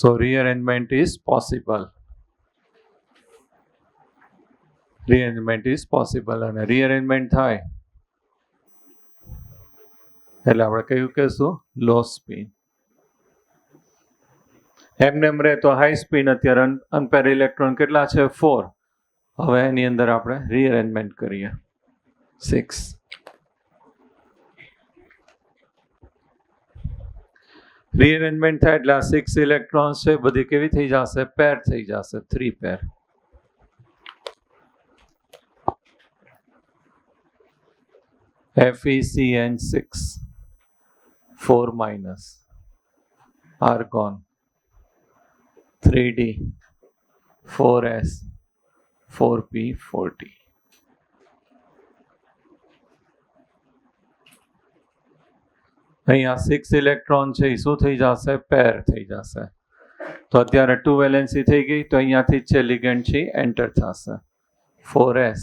So rearrangement is possible. Rearrangement is possible અને rearrangement થાય એટલે આપણે કયું કહેશું લો સ્પિન. એમને રહે તો હાઈ સ્પિન અત્યારે અનપેર ઇલેક્ટ્રોન કેટલા છે 4. હવે એની અંદર આપણે રીઅરેન્જમેન્ટ કરીએ 6. રીઅરેન્જમેન્ટ થાય એટલે આ 6 ઇલેક્ટ્રોન્સ છે બધી કેવી થઈ જશે પેર થઈ જશે 3 પેર. FeCN6 4-, argon 3d 4s 4p 4d. અહીંયા 6 ઇલેક્ટ્રોન છે એ શું થઈ જશે પેર થઈ જશે. તો અત્યારે 2 વેલેન્સી થઈ ગઈ તો અહીંયાથી છે લિગેન્ડ છે એન્ટર થશે 4s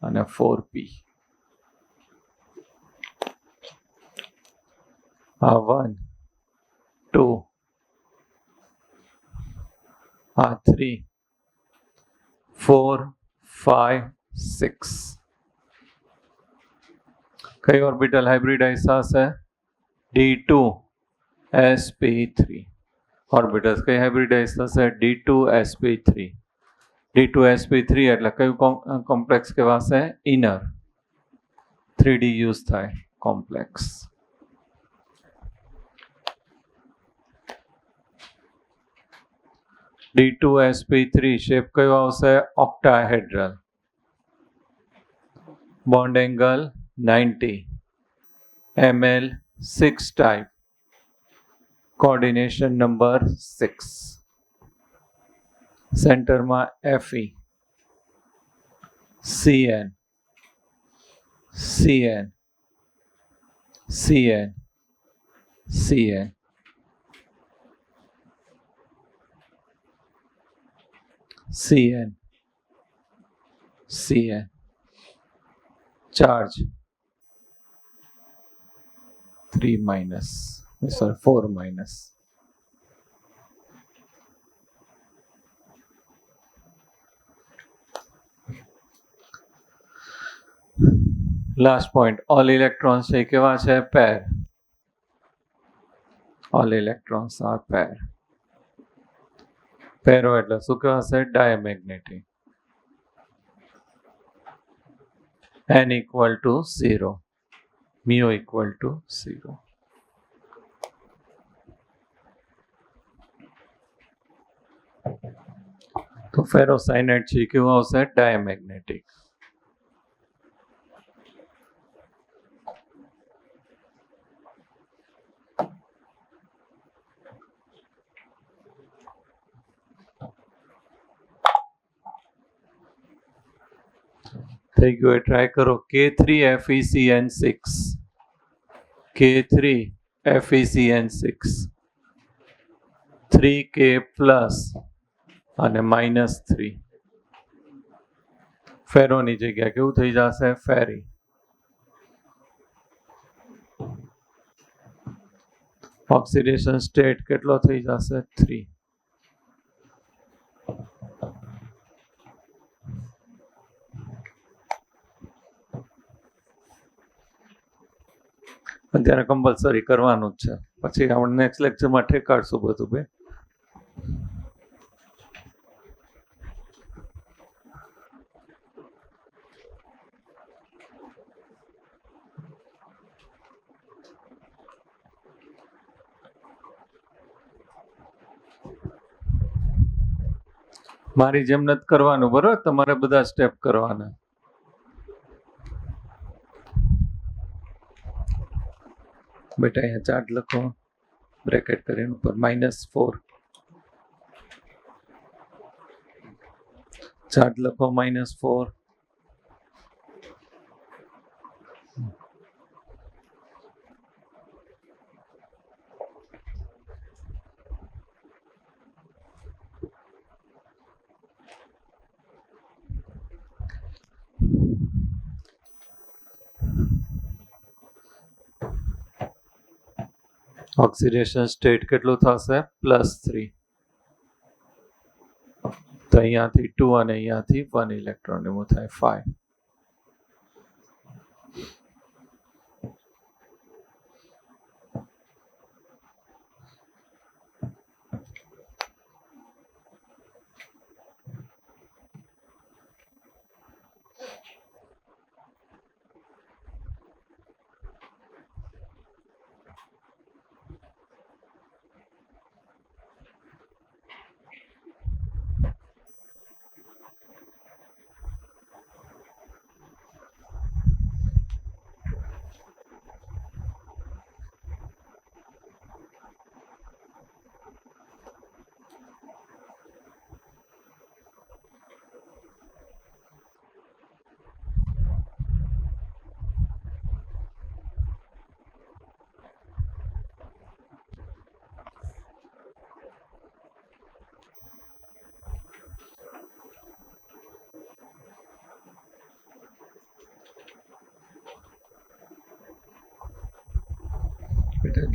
અને 4p. આ 1 2 આ 3 4 5 6. કઈ ઓર્બિટલ હાઇબ્રિડાઇઝ થશે d2 sp3. ઓર્બિટલ્સ કઈ હાઇબ્રિડાઇઝ થશે d2 sp3. D2sp3 એટલે કયું કોમ્પ્લેક્સ કહેવાશે? ઇનર. 3D યુઝ થાય કોમ્પ્લેક્સ. D2sp3 શેપ કયો આવશે? Octahedral. Bond angle 90. Ml 6 type. Coordination number 6. સેન્ટરમાં Fe. Cn. Cn. Cn. Cn. Cn. Cn. Charge 3 minus. Sorry, 4 minus. Last point. All electrons છે કેવા છે? Pair. All electrons are pair. પેરો એટલે શું કહેવાશે? ડાયમેગ્નેટિક. n equal to 0. mu equal to 0. તો ફેરોસાયનાઇડ છે કેવું આવશે? ડાયમેગ્નેટિક. થઈ ગયું એ ટ્રાય કરો. K3FeCN6. K3FeCN6. 3K પ્લસ અને -3. ફેરોની જગ્યા કેવું થઈ જશે? ફેરી. ઓક્સિડેશન સ્ટેટ કેટલો થઈ જશે? 3. અત્યારે કમ્પલસરી કરવાનું જ છે, પછી આપણે નેક્સ્ટ લેક્ચરમાં ઠેકાડશું બધું બે. મારી જેમ નથી કરવાનું, બરોબર? તમારે બધા સ્ટેપ કરવાના. બેટા અહીંયા ચાર્ટ લખો, બ્રેકેટ કરીને ઉપર -4. ચાર્ટ લખો -4. ઓક્સિડેશન સ્ટેટ કેટલું થશે? +3. તો અહીંયાથી 2 અને અહીંયાથી 1 ઇલેક્ટ્રોન રિમૂવ થાય, 5.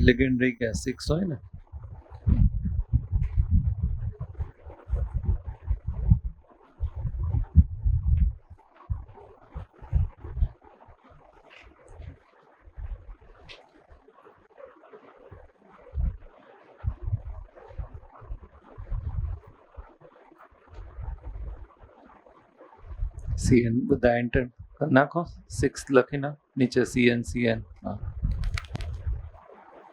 लिगेंड रही क्या 6 હોય ને? CN બધા એન્ટર કરી નાખો, 6 લખી નાખો, નીચે CN હા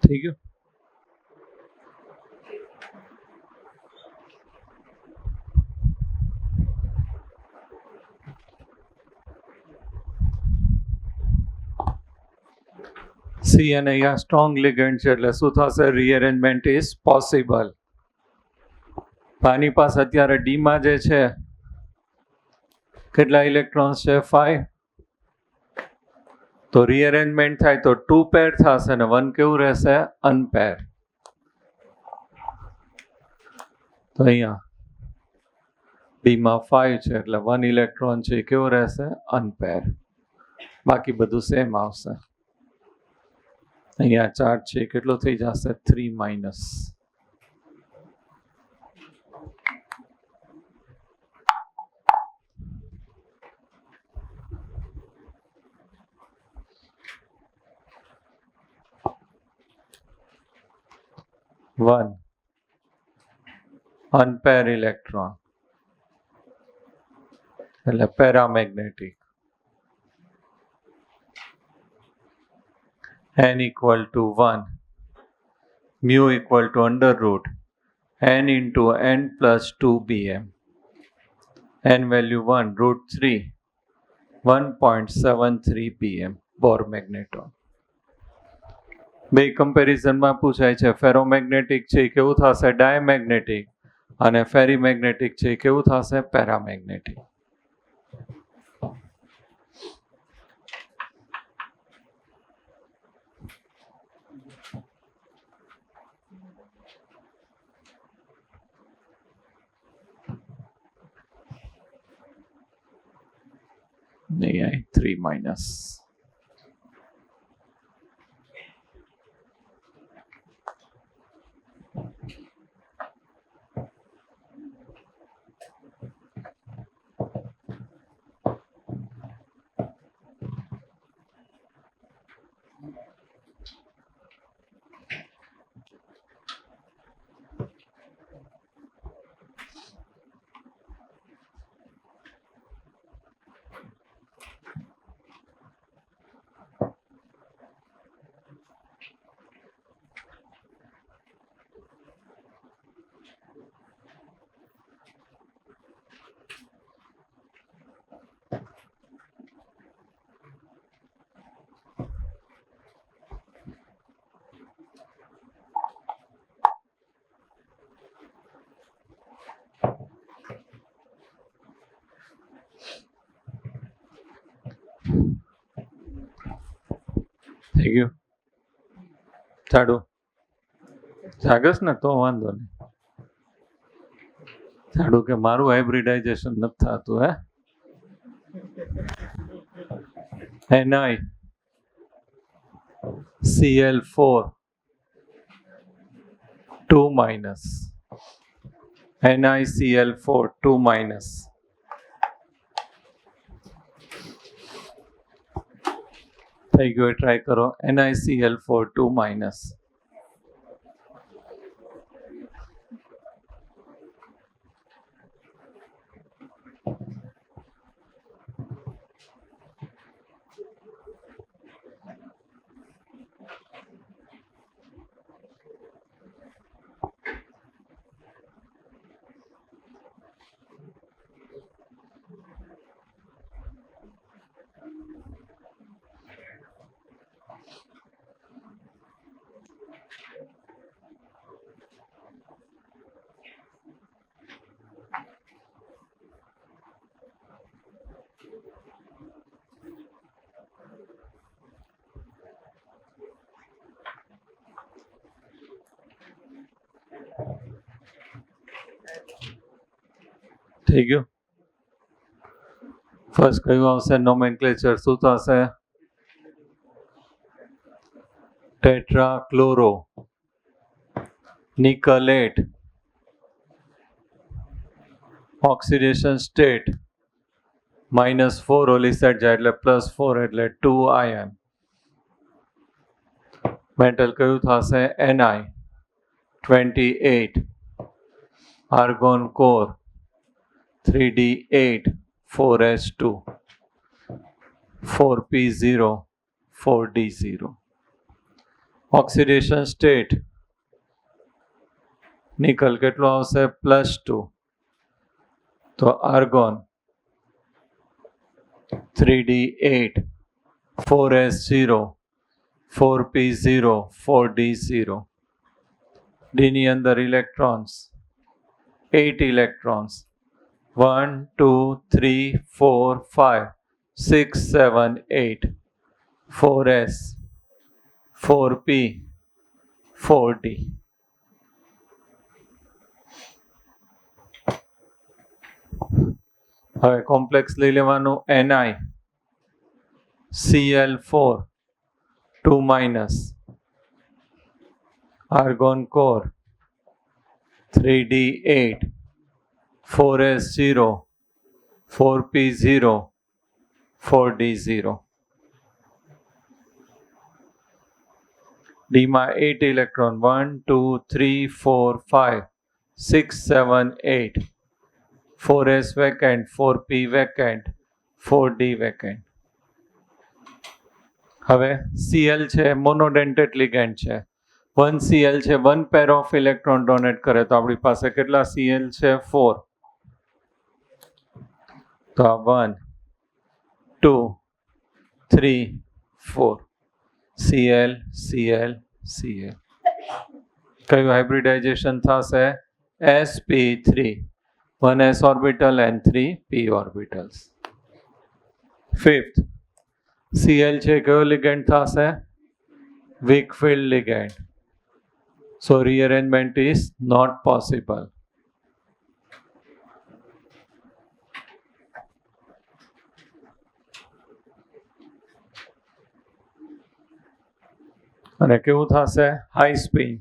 થઈ ગયું. CN અહીંયા સ્ટ્રોંગ લિગેન્ડ છે એટલે શું થશે? Rearrangement is possible. આની પાસે અત્યારે ડીમાં જે છે કેટલા ઇલેક્ટ્રોન્સ છે? 5. તો રીઅરેન્જમેન્ટ થાય તો 2 પેર થશે ને 1 કેવું રહેશે? અનપેર. તો અહીંયા ડીમાં 5 છે એટલે 1 ઇલેક્ટ્રોન છે એ કેવું રહેશે? અનપેર. બાકી બધું સેમ આવશે. અહીંયા ચાર્જ છે કેટલો થઈ જશે? 3 માઇનસ. One unpair electron એટલે paramagnetic. n equal to 1, mu equal to under root n into n plus 2 bm. n value 1, root 3, 1.73 pm Bohr magneton. બે કમ્પેરિઝનમાં પૂછાય છે. ફેરોમેગ્નેટિક છે એ કેવું થશે? ડાયમેગ્નેટિક. અને ફેરીમેગ્નેટિક છે એ કેવું થશે? પેરામેગ્નેટિક. નહીં, 3 માઇનસ. થઈ ગયું? ચાડું જાગસ ને તો વાંધો નહીં. ચાડું કે મારું હાઇબ્રિડાઇઝેશન નથી થતું. Ni Cl4 2 minus. NiCl4 2 minus. થઈ ગયો? ટ્રાય કરો. NiCl4 2 minus. થઈ ગયું? ફર્સ્ટ કયું આવશે? નોમેનક્લેચર શું થશે? ટેટ્રાક્લોરો નિકલેટ. ઓક્સિડેશન સ્ટેટ -4 ઓલી સાઈડ જાય એટલે +4 એટલે 2 આયન. મેટલ કયું થશે? Ni 28. Argon core 3d8 4s2, 4p0, 4d0. Oxidation state nickel કેટલો આવશે +2, તો argon 3d8, 4s0, 4p0, 4d0. D ની અંદર electrons 8 electrons 1 2 3 4 5 6 7 8, 4s, 4p, 4d. હવે કોમ્પ્લેક્સ લઈ લેવાનું Ni, Cl4, 2 minus, argon core 3d8, 4s0, 4p0, 4d0. D માં 8 electron 1 2 3 4 5 6 7 8, 4s vacant, 4p vacant, 4d vacant. હવે Cl છે મોનોડેન્ટેટ લિગેન્ડ છે, 1 Cl છે 1 પેર ઓફ ઇલેક્ટ્રોન ડોનેટ કરે, તો આપણી પાસે કેટલા Cl છે 4, તો આ 1 2 3 4 Cl Cl Cl. કયું હાઇબ્રિડાઇઝેશન થશે sp3, 1s orbital and 3 p orbitals. Fifth, Cl છે કયો લિગેન્ડ થશે weak field ligand, so rearrangement is not possible. અને કેવું થશે હાઈ સ્પિન.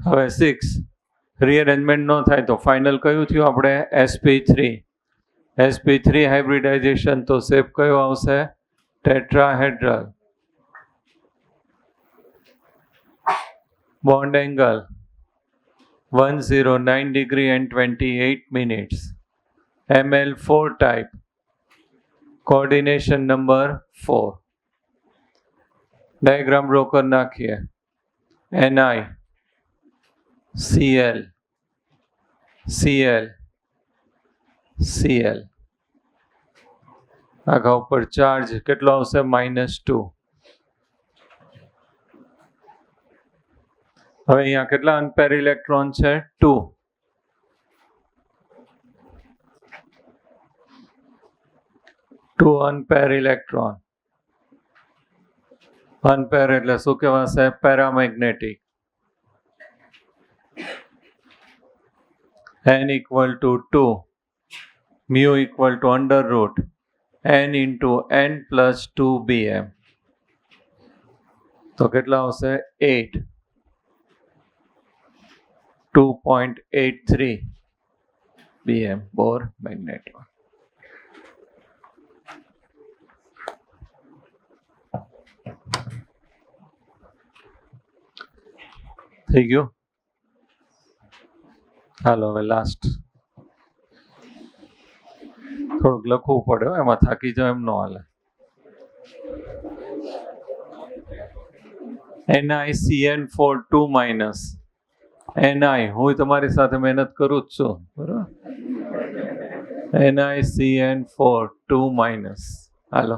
હવે 6 રીઅરેન્જમેન્ટ ન થાય તો ફાઇનલ કયું થયું આપણે sp3, sp3 હાઇબ્રિડાઇઝેશન, તો શેપ કયો આવશે tetrahedral. Bond angle 109 degree and 28 minutes. ML4 type, coordination number 4. Diagram draw कर नाखिए. Ni, Cl, Cl, Cl. આખા ઉપર ચાર્જ કેટલો આવશે -2. હવે અહીંયા કેટલા અનપેર ઇલેક્ટ્રોન છે 2. અનપેર ઇલેક્ટ્રોન. અનપેર એટલે શું કહેવાશે paramagnetic. n equal to 2, mu equal to √n into n plus 2 bm. તો કેટલા આવશે 8, 2.83 bm Bohr magnetron. થઈ ગયું. હાલો હવે લાસ્ટ થોડુંક લખવું પડે, એમાં થાકી જાવ એમ ન હાલે. NiCN4 2 minus. Ni હું તમારી સાથે મહેનત કરું જ છું બરાબર. NiCN4 2 minus. હાલો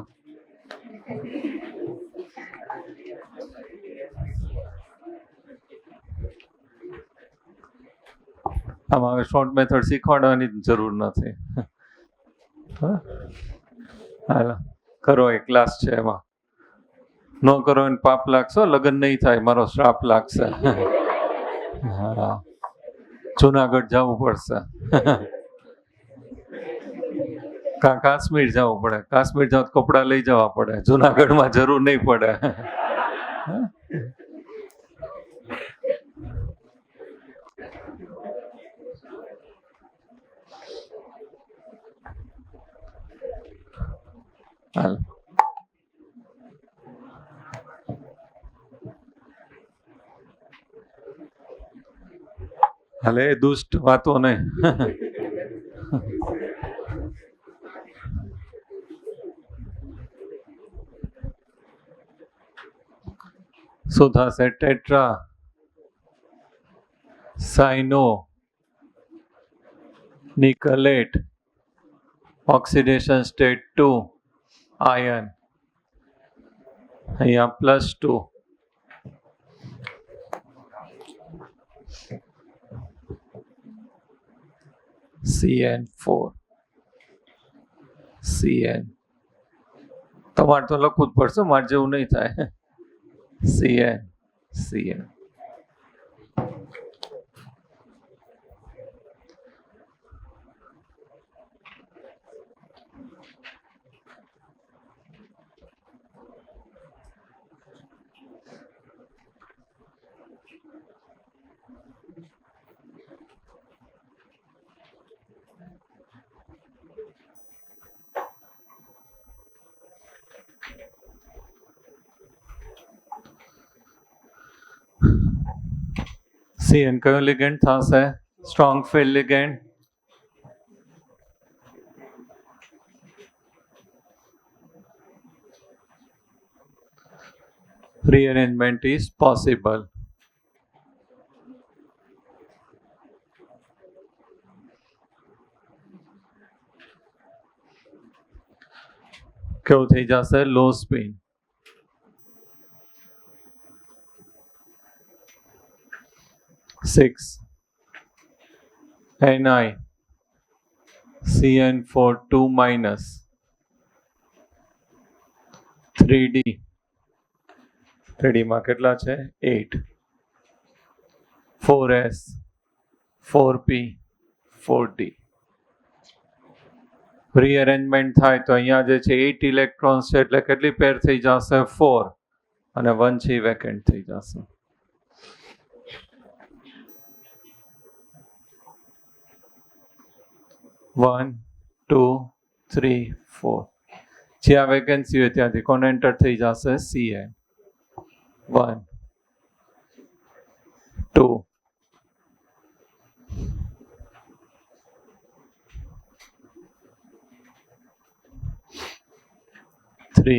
આમાં હવે શોર્ટ મેથડ શીખવાડવાની જરૂર નથી. હાલો કરો, એક ક્લાસ છે એમાં. ન કરો એને પાપ લાગશો, લગ્ન નહીં થાય, મારો શ્રાપ લાગશે. હા જુનાગઢ જવું પડશે. કાશ્મીર જવું પડે, કાશ્મીર જાવ તો કપડા લઈ જવા પડે, જુનાગઢમાં જરૂર નહીં પડે. હાલ હાલે દુષ્ટ વાતો નહીં. શું થશે? ટેટ્રા સાઇનો નિકલેટ ઓક્સિડેશન સ્ટેટ 2 આયન અહીંયા +2 CN4 CN તમારે તો લખવું જ પડશે, મારે જેવું નહીં થાય. CN CN CN કયો લિગેન્ડ થશે? Strong field ligand. Rearrangement is possible. કેવું થઈ જશે? લો spin. Six Ni CN4 2 minus 3D 3D માં કેટલા છે? 8 4S 4P 4D. રીઅરેન્જમેન્ટ થાય તો અહીંયા જે છે 8 ઇલેક્ટ્રોન્સ છે એટલે કેટલી પેર થઈ જશે? 4 અને 1 છે વેકેન્ટ થઈ જશે. વન 2 3 4 જ્યાં વેકેન્સી હોય ત્યાંથી કોણ એન્ટર થઈ જશે? CN 1 2 3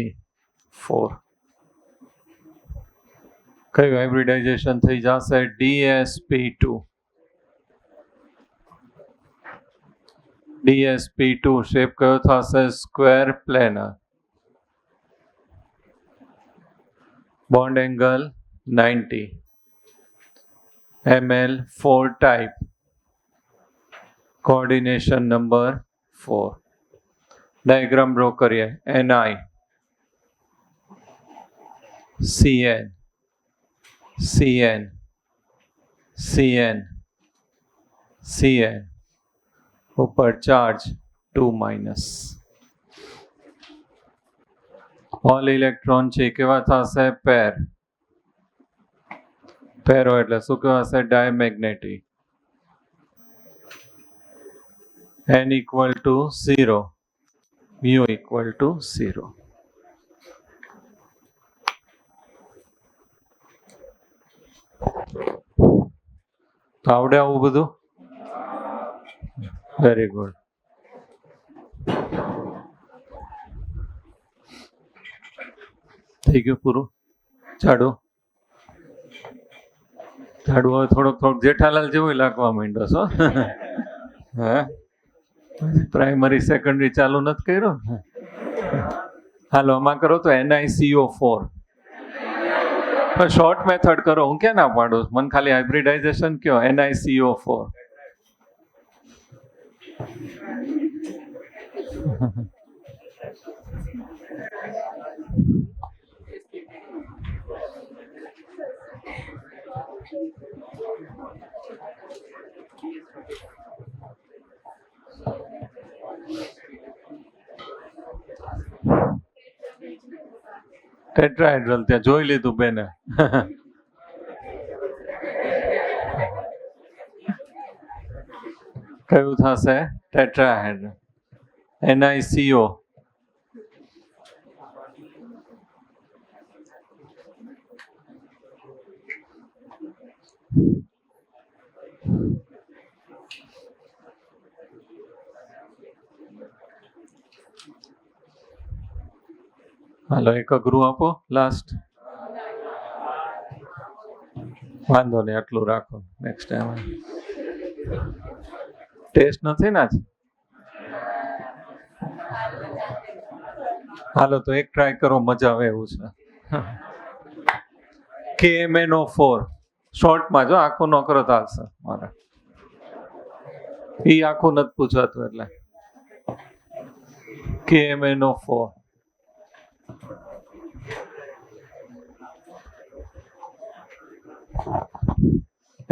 4 કયું હાઇબ્રિડાઇઝેશન થઈ જશે? DsP2 DsP2 શેપ કયો થશે? Square planar. Bond angle 90 Ml4 type. Coordination number 4. Diagram draw કરીએ. Ni CN CN CN CN ઉપર ચાર્જ 2 માઇનસ. ઓલ ઇલેક્ટ્રોન છે કેવા થશે? પેર. પેરો એટલે શું કહેવાશે? ડાયમેગ્નેટિક. n equal to 0 mu equal to 0. તો આવડે આવું બધું? Very good. થઈ ગયું પૂરું? ઝાડુ ઝાડુ હવે થોડોક જેઠાલાલ જેવું લાગવા માંડ્યો છો. હે પ્રાઇમરી સેકન્ડરી ચાલુ નથી કર્યો ને? હાલો આમાં કરો તો NiCO4. શોર્ટ મેથડ કરો, હું ક્યાં ના પાડું? મને ખાલી હાઇબ્રિડાઇઝેશન કયો. NiCO4. ટેટ્રાહેડ્રલ ત્યાં જોઈ લીધું બેને. કયું થશે? ટેટ્રાહેડ્રલ. NiCO. હાલો એક અઘરું આપો લાસ્ટ. વાંધો નહીં, આટલું રાખો. નેક્સ્ટ ટાઈમ ટેસ્ટ નથી ને આજ? હાલો તો એક ટ્રાય કરો, મજા આવે એવું છે. KMNO4 શોર્ટમાં, જો આખું ન કરો તો હાલશે મારે. એ આખું નથી પૂછાતું એટલે KMNO4.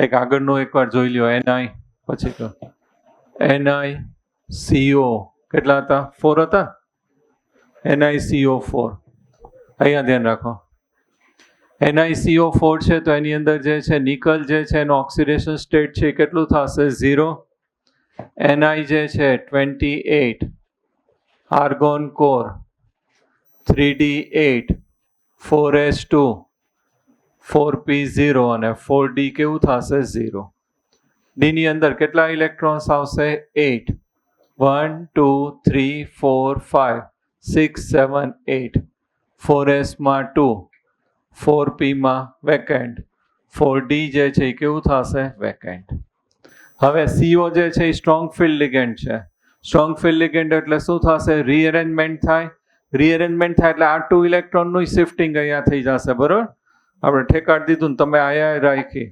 એક આગળનું એકવાર જોઈ લ્યો. NI પછી તો NiCO કેટલા હતા? 4 હતા. NiCO4 અહીંયા ધ્યાન રાખો. NiCO4 છે તો એની અંદર જે છે નિકલ જે છે એનો ઓક્સિડેશન સ્ટેટ છે કેટલું થશે? 0. Ni જે છે 28, argon core 3D8, 4s2, 4p0 અને 4d કેવું થશે? 0. ડી ની અંદર કેટલા ઇલેક્ટ્રોન્સ આવશે? 8. 1 2 3 4 5 6 7 8. 4s માં 2, 4p માં વેકેન્ટ, 4d જે છે એ કેવું થશે? વેકેન્ટ. હવે CO જે છે એ સ્ટ્રોંગ ફિલ્ડ લિગેન્ડ છે. સ્ટ્રોંગ ફિલ્ડ લિગેન્ડ એટલે શું થશે? રીઅરેન્જમેન્ટ થાય. રીઅરેન્જમેન્ટ થાય એટલે આ 2 ઇલેક્ટ્રોનનું શિફ્ટિંગ અહીંયા થઈ જશે. બરોબર? આપણે ઠેકાડ દીધું ને તમે આયા રાખી,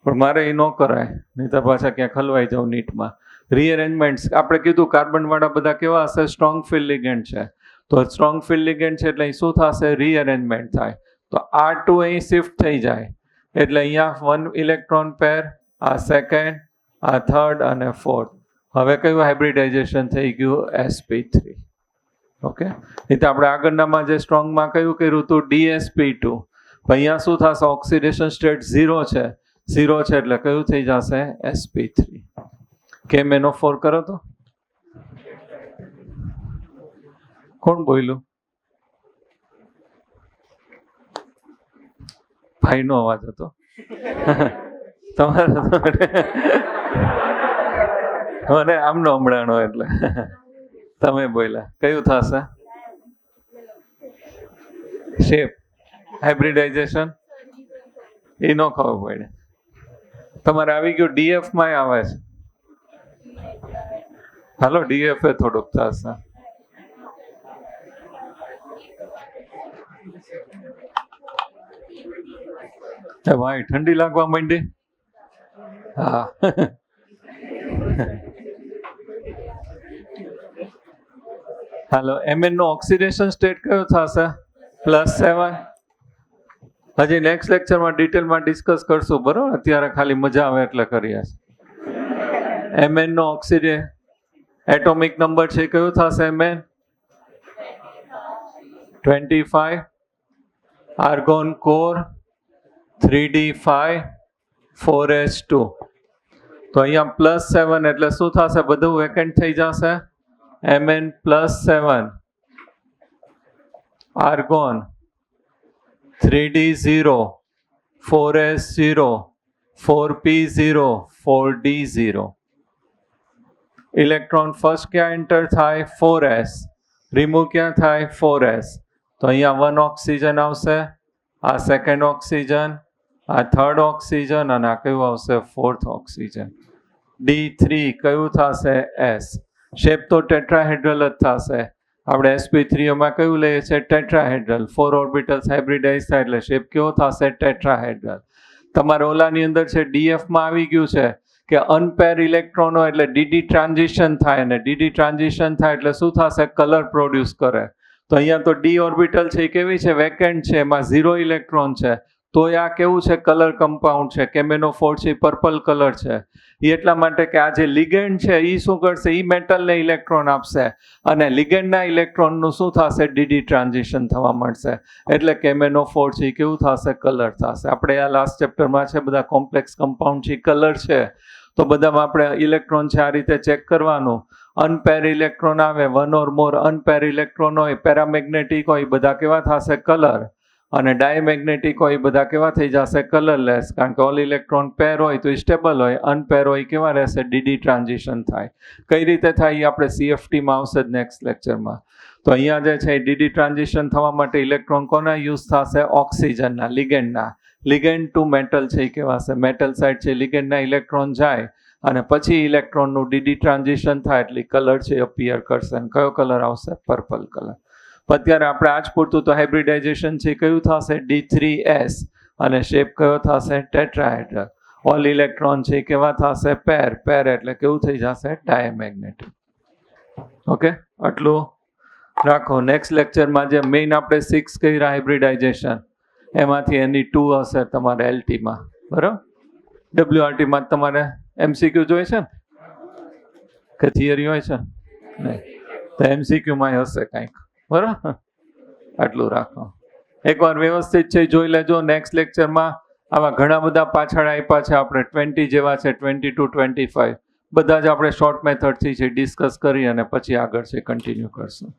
પણ મારે એ ન કરાય, નહીં તો પાછા ક્યાંક હલવાઈ જાવ નીટમાં. રીઅરેન્જમેન્ટ્સ આપણે કીધું કાર્બનવાળા બધા કેવા હશે? સ્ટ્રોંગ ફિલ્ડ લિગેન્ડ છે. તો સ્ટ્રોંગ ફિલ્ડ લિગેન્ડ છે એટલે અહીં શું થશે? રીઅરેન્જમેન્ટ થાય. તો આ 2 અહીં શિફ્ટ થઈ જાય એટલે અહીંયા 1 ઇલેક્ટ્રોન પેર, આ સેકન્ડ, આ થર્ડ અને ફોર્થ. હવે કયું હાઇબ્રિડાઇઝેશન થઈ ગયું? sp3. ઓકે, એ તો આપણે આગળનામાં જે સ્ટ્રોંગમાં કયું કર્યું હતું? dsp2. અહીંયા શું થશે? ઓક્સિડેશન સ્ટેટ 0 છે. 0 છે એટલે કયું થઈ જશે? sp3. KMNO4 કરો તો. કોણ બોલ્યું? ભાઈનો અવાજ હતો. તમારે મને આમનો હમણાંનો એટલે તમે બોલ્યા. કયું થશે? શેપ હાઇબ્રિડાઇઝેશન એ ન ખબર પડે. તમારે આવી ગયું DF માં આવે છે. હાલો DF એ થોડુંક થશે. ભાઈ ઠંડી લાગવા માંડી. હા હાલો Mn નો ઓક્સિડેશન સ્ટેટ કયો થશે? +7. હજી નેક્સ્ટ લેક્ચરમાં ડિટેલમાં ડિસ્કસ કરશું. બરોબર? અત્યારે ખાલી મજા આવે એટલે કરીએ. Mn નો એટોમિક નંબર છે કયો થશે? Mn 25, argon core 3d5, 4s2. તો અહીંયા +7 એટલે શું થશે? બધું વેકેન્ટ થઈ જશે. Mn +7, argon 3d0, 4s0, 4p0, 4d0. Electron first ક્યાં એન્ટર થાય? 4s. રિમૂવ ક્યાં થાય? 4s. તો અહીંયા 1 ઓક્સિજન આવશે, આ સેકન્ડ ઓક્સિજન, આ થર્ડ ઓક્સિજન અને આ કયું આવશે? Fourth oxygen. D3 કયું થશે? S. શેપ તો ટેટ્રાહેડ્રલ જ થશે. આપણે sp3 માં કયું લઈએ છીએ? ટેટ્રાહેડ્રલ. 4 ઓર્બિટલ્સ હાઇબ્રિડાઇઝ થાય એટલે શેપ કેવો થશે? ટેટ્રાહેડ્રલ. તમારે ઓલાની અંદર છે DF માં આવી ગયું છે કે અનપેર ઇલેક્ટ્રોનો એટલે ડીડી ટ્રાન્ઝિશન થાય, અને ડીડી ટ્રાન્ઝિશન થાય એટલે શું થશે? કલર પ્રોડ્યુસ કરે. તો અહીંયા તો ડી ઓર્બિટલ છે એ કેવી છે? વેકેન્ટ છે, એમાં 0 ઇલેક્ટ્રોન છે. તો આ કેવું છે? કલર કમ્પાઉન્ડ છે. KMNO4 છે એ પર્પલ કલર છે. એ એટલા માટે કે આ જે લિગેન્ડ છે એ શું કરશે? એ મેટલને ઇલેક્ટ્રોન આપશે, અને લિગેન્ડના ઇલેક્ટ્રોનનું શું થશે? ડીડી ટ્રાન્ઝિશન થવા મળશે. એટલે KMNO4 છે એ કેવું થશે? કલર થશે. આપણે આ લાસ્ટ ચેપ્ટરમાં છે બધા કોમ્પ્લેક્સ કમ્પાઉન્ડ છે કલર છે. તો બધામાં આપણે ઇલેક્ટ્રોન છે આ રીતે ચેક કરવાનું. અનપેર ઇલેક્ટ્રોન આવે, 1 ઓર મોર અનપેર ઇલેક્ટ્રોન હોય, પેરામેગ્નેટિક હોય, બધા કેવા થશે? કલર. અને ડાયમેગ્નેટિક હોય એ બધા કેવા થઈ જશે? કલરલેસ, કારણ કે ઓલ ઇલેક્ટ્રોન પેર હોય તો એ સ્ટેબલ હોય, અનપેર હોય કેવા રહેશે? ડીડી ટ્રાન્ઝિશન થાય. કઈ રીતે થાય એ આપણે CFTમાં આવશે જ નેક્સ્ટ લેક્ચરમાં. તો અહીંયા જે છે ડીડી ટ્રાન્ઝિશન થવા માટે ઇલેક્ટ્રોન કોના યુઝ થશે? ઓક્સિજનના, લિગેન્ડના. લિગેન્ડ ટુ મેટલ છે એ કહેવાશે. મેટલ સાઇડ છે લિગેન્ડના ઇલેક્ટ્રોન જાય અને પછી ઇલેક્ટ્રોનનું ડીડી ટ્રાન્ઝિશન થાય એટલે કલર છે અપિયર કરશે. અને કયો કલર આવશે? Purple colour. અત્યારે આપણે આજ પૂરતું તો હાઇબ્રિડાઇઝેશન છે કયું થશે? D3S અને શેપ કયો થશે? ટેટ્રાહેડ્રલ. ઓલ ઇલેક્ટ્રોન છે કેવા થશે? પેર. પેર એટલે કેવું થઈ જશે? ડાયમેગ્નેટિક. ઓકે, આટલું રાખો. નેક્સ્ટ લેક્ચરમાં જે મેઇન આપણે 6 કર્યા હાઇબ્રિડાઇઝેશન એમાંથી એની 2 હશે તમારે LTમાં, બરાબર? WRTમાં તમારે MCQ જોઈએ છે ને કે થિયરી હોય છે? નહીં, તો MCQમાં હશે કંઈક, બરાબર? આટલું રાખો. એકવાર વ્યવસ્થિત છે જોઈ લેજો. નેક્સ્ટ લેક્ચરમાં આવા ઘણા બધા પાછળ આપ્યા છે આપણે 20 જેવા છે, 20 to 25 બધા જ આપણે શોર્ટ મેથડથી છે ડિસ્કસ કરી અને પછી આગળ છે કન્ટિન્યુ કરશું.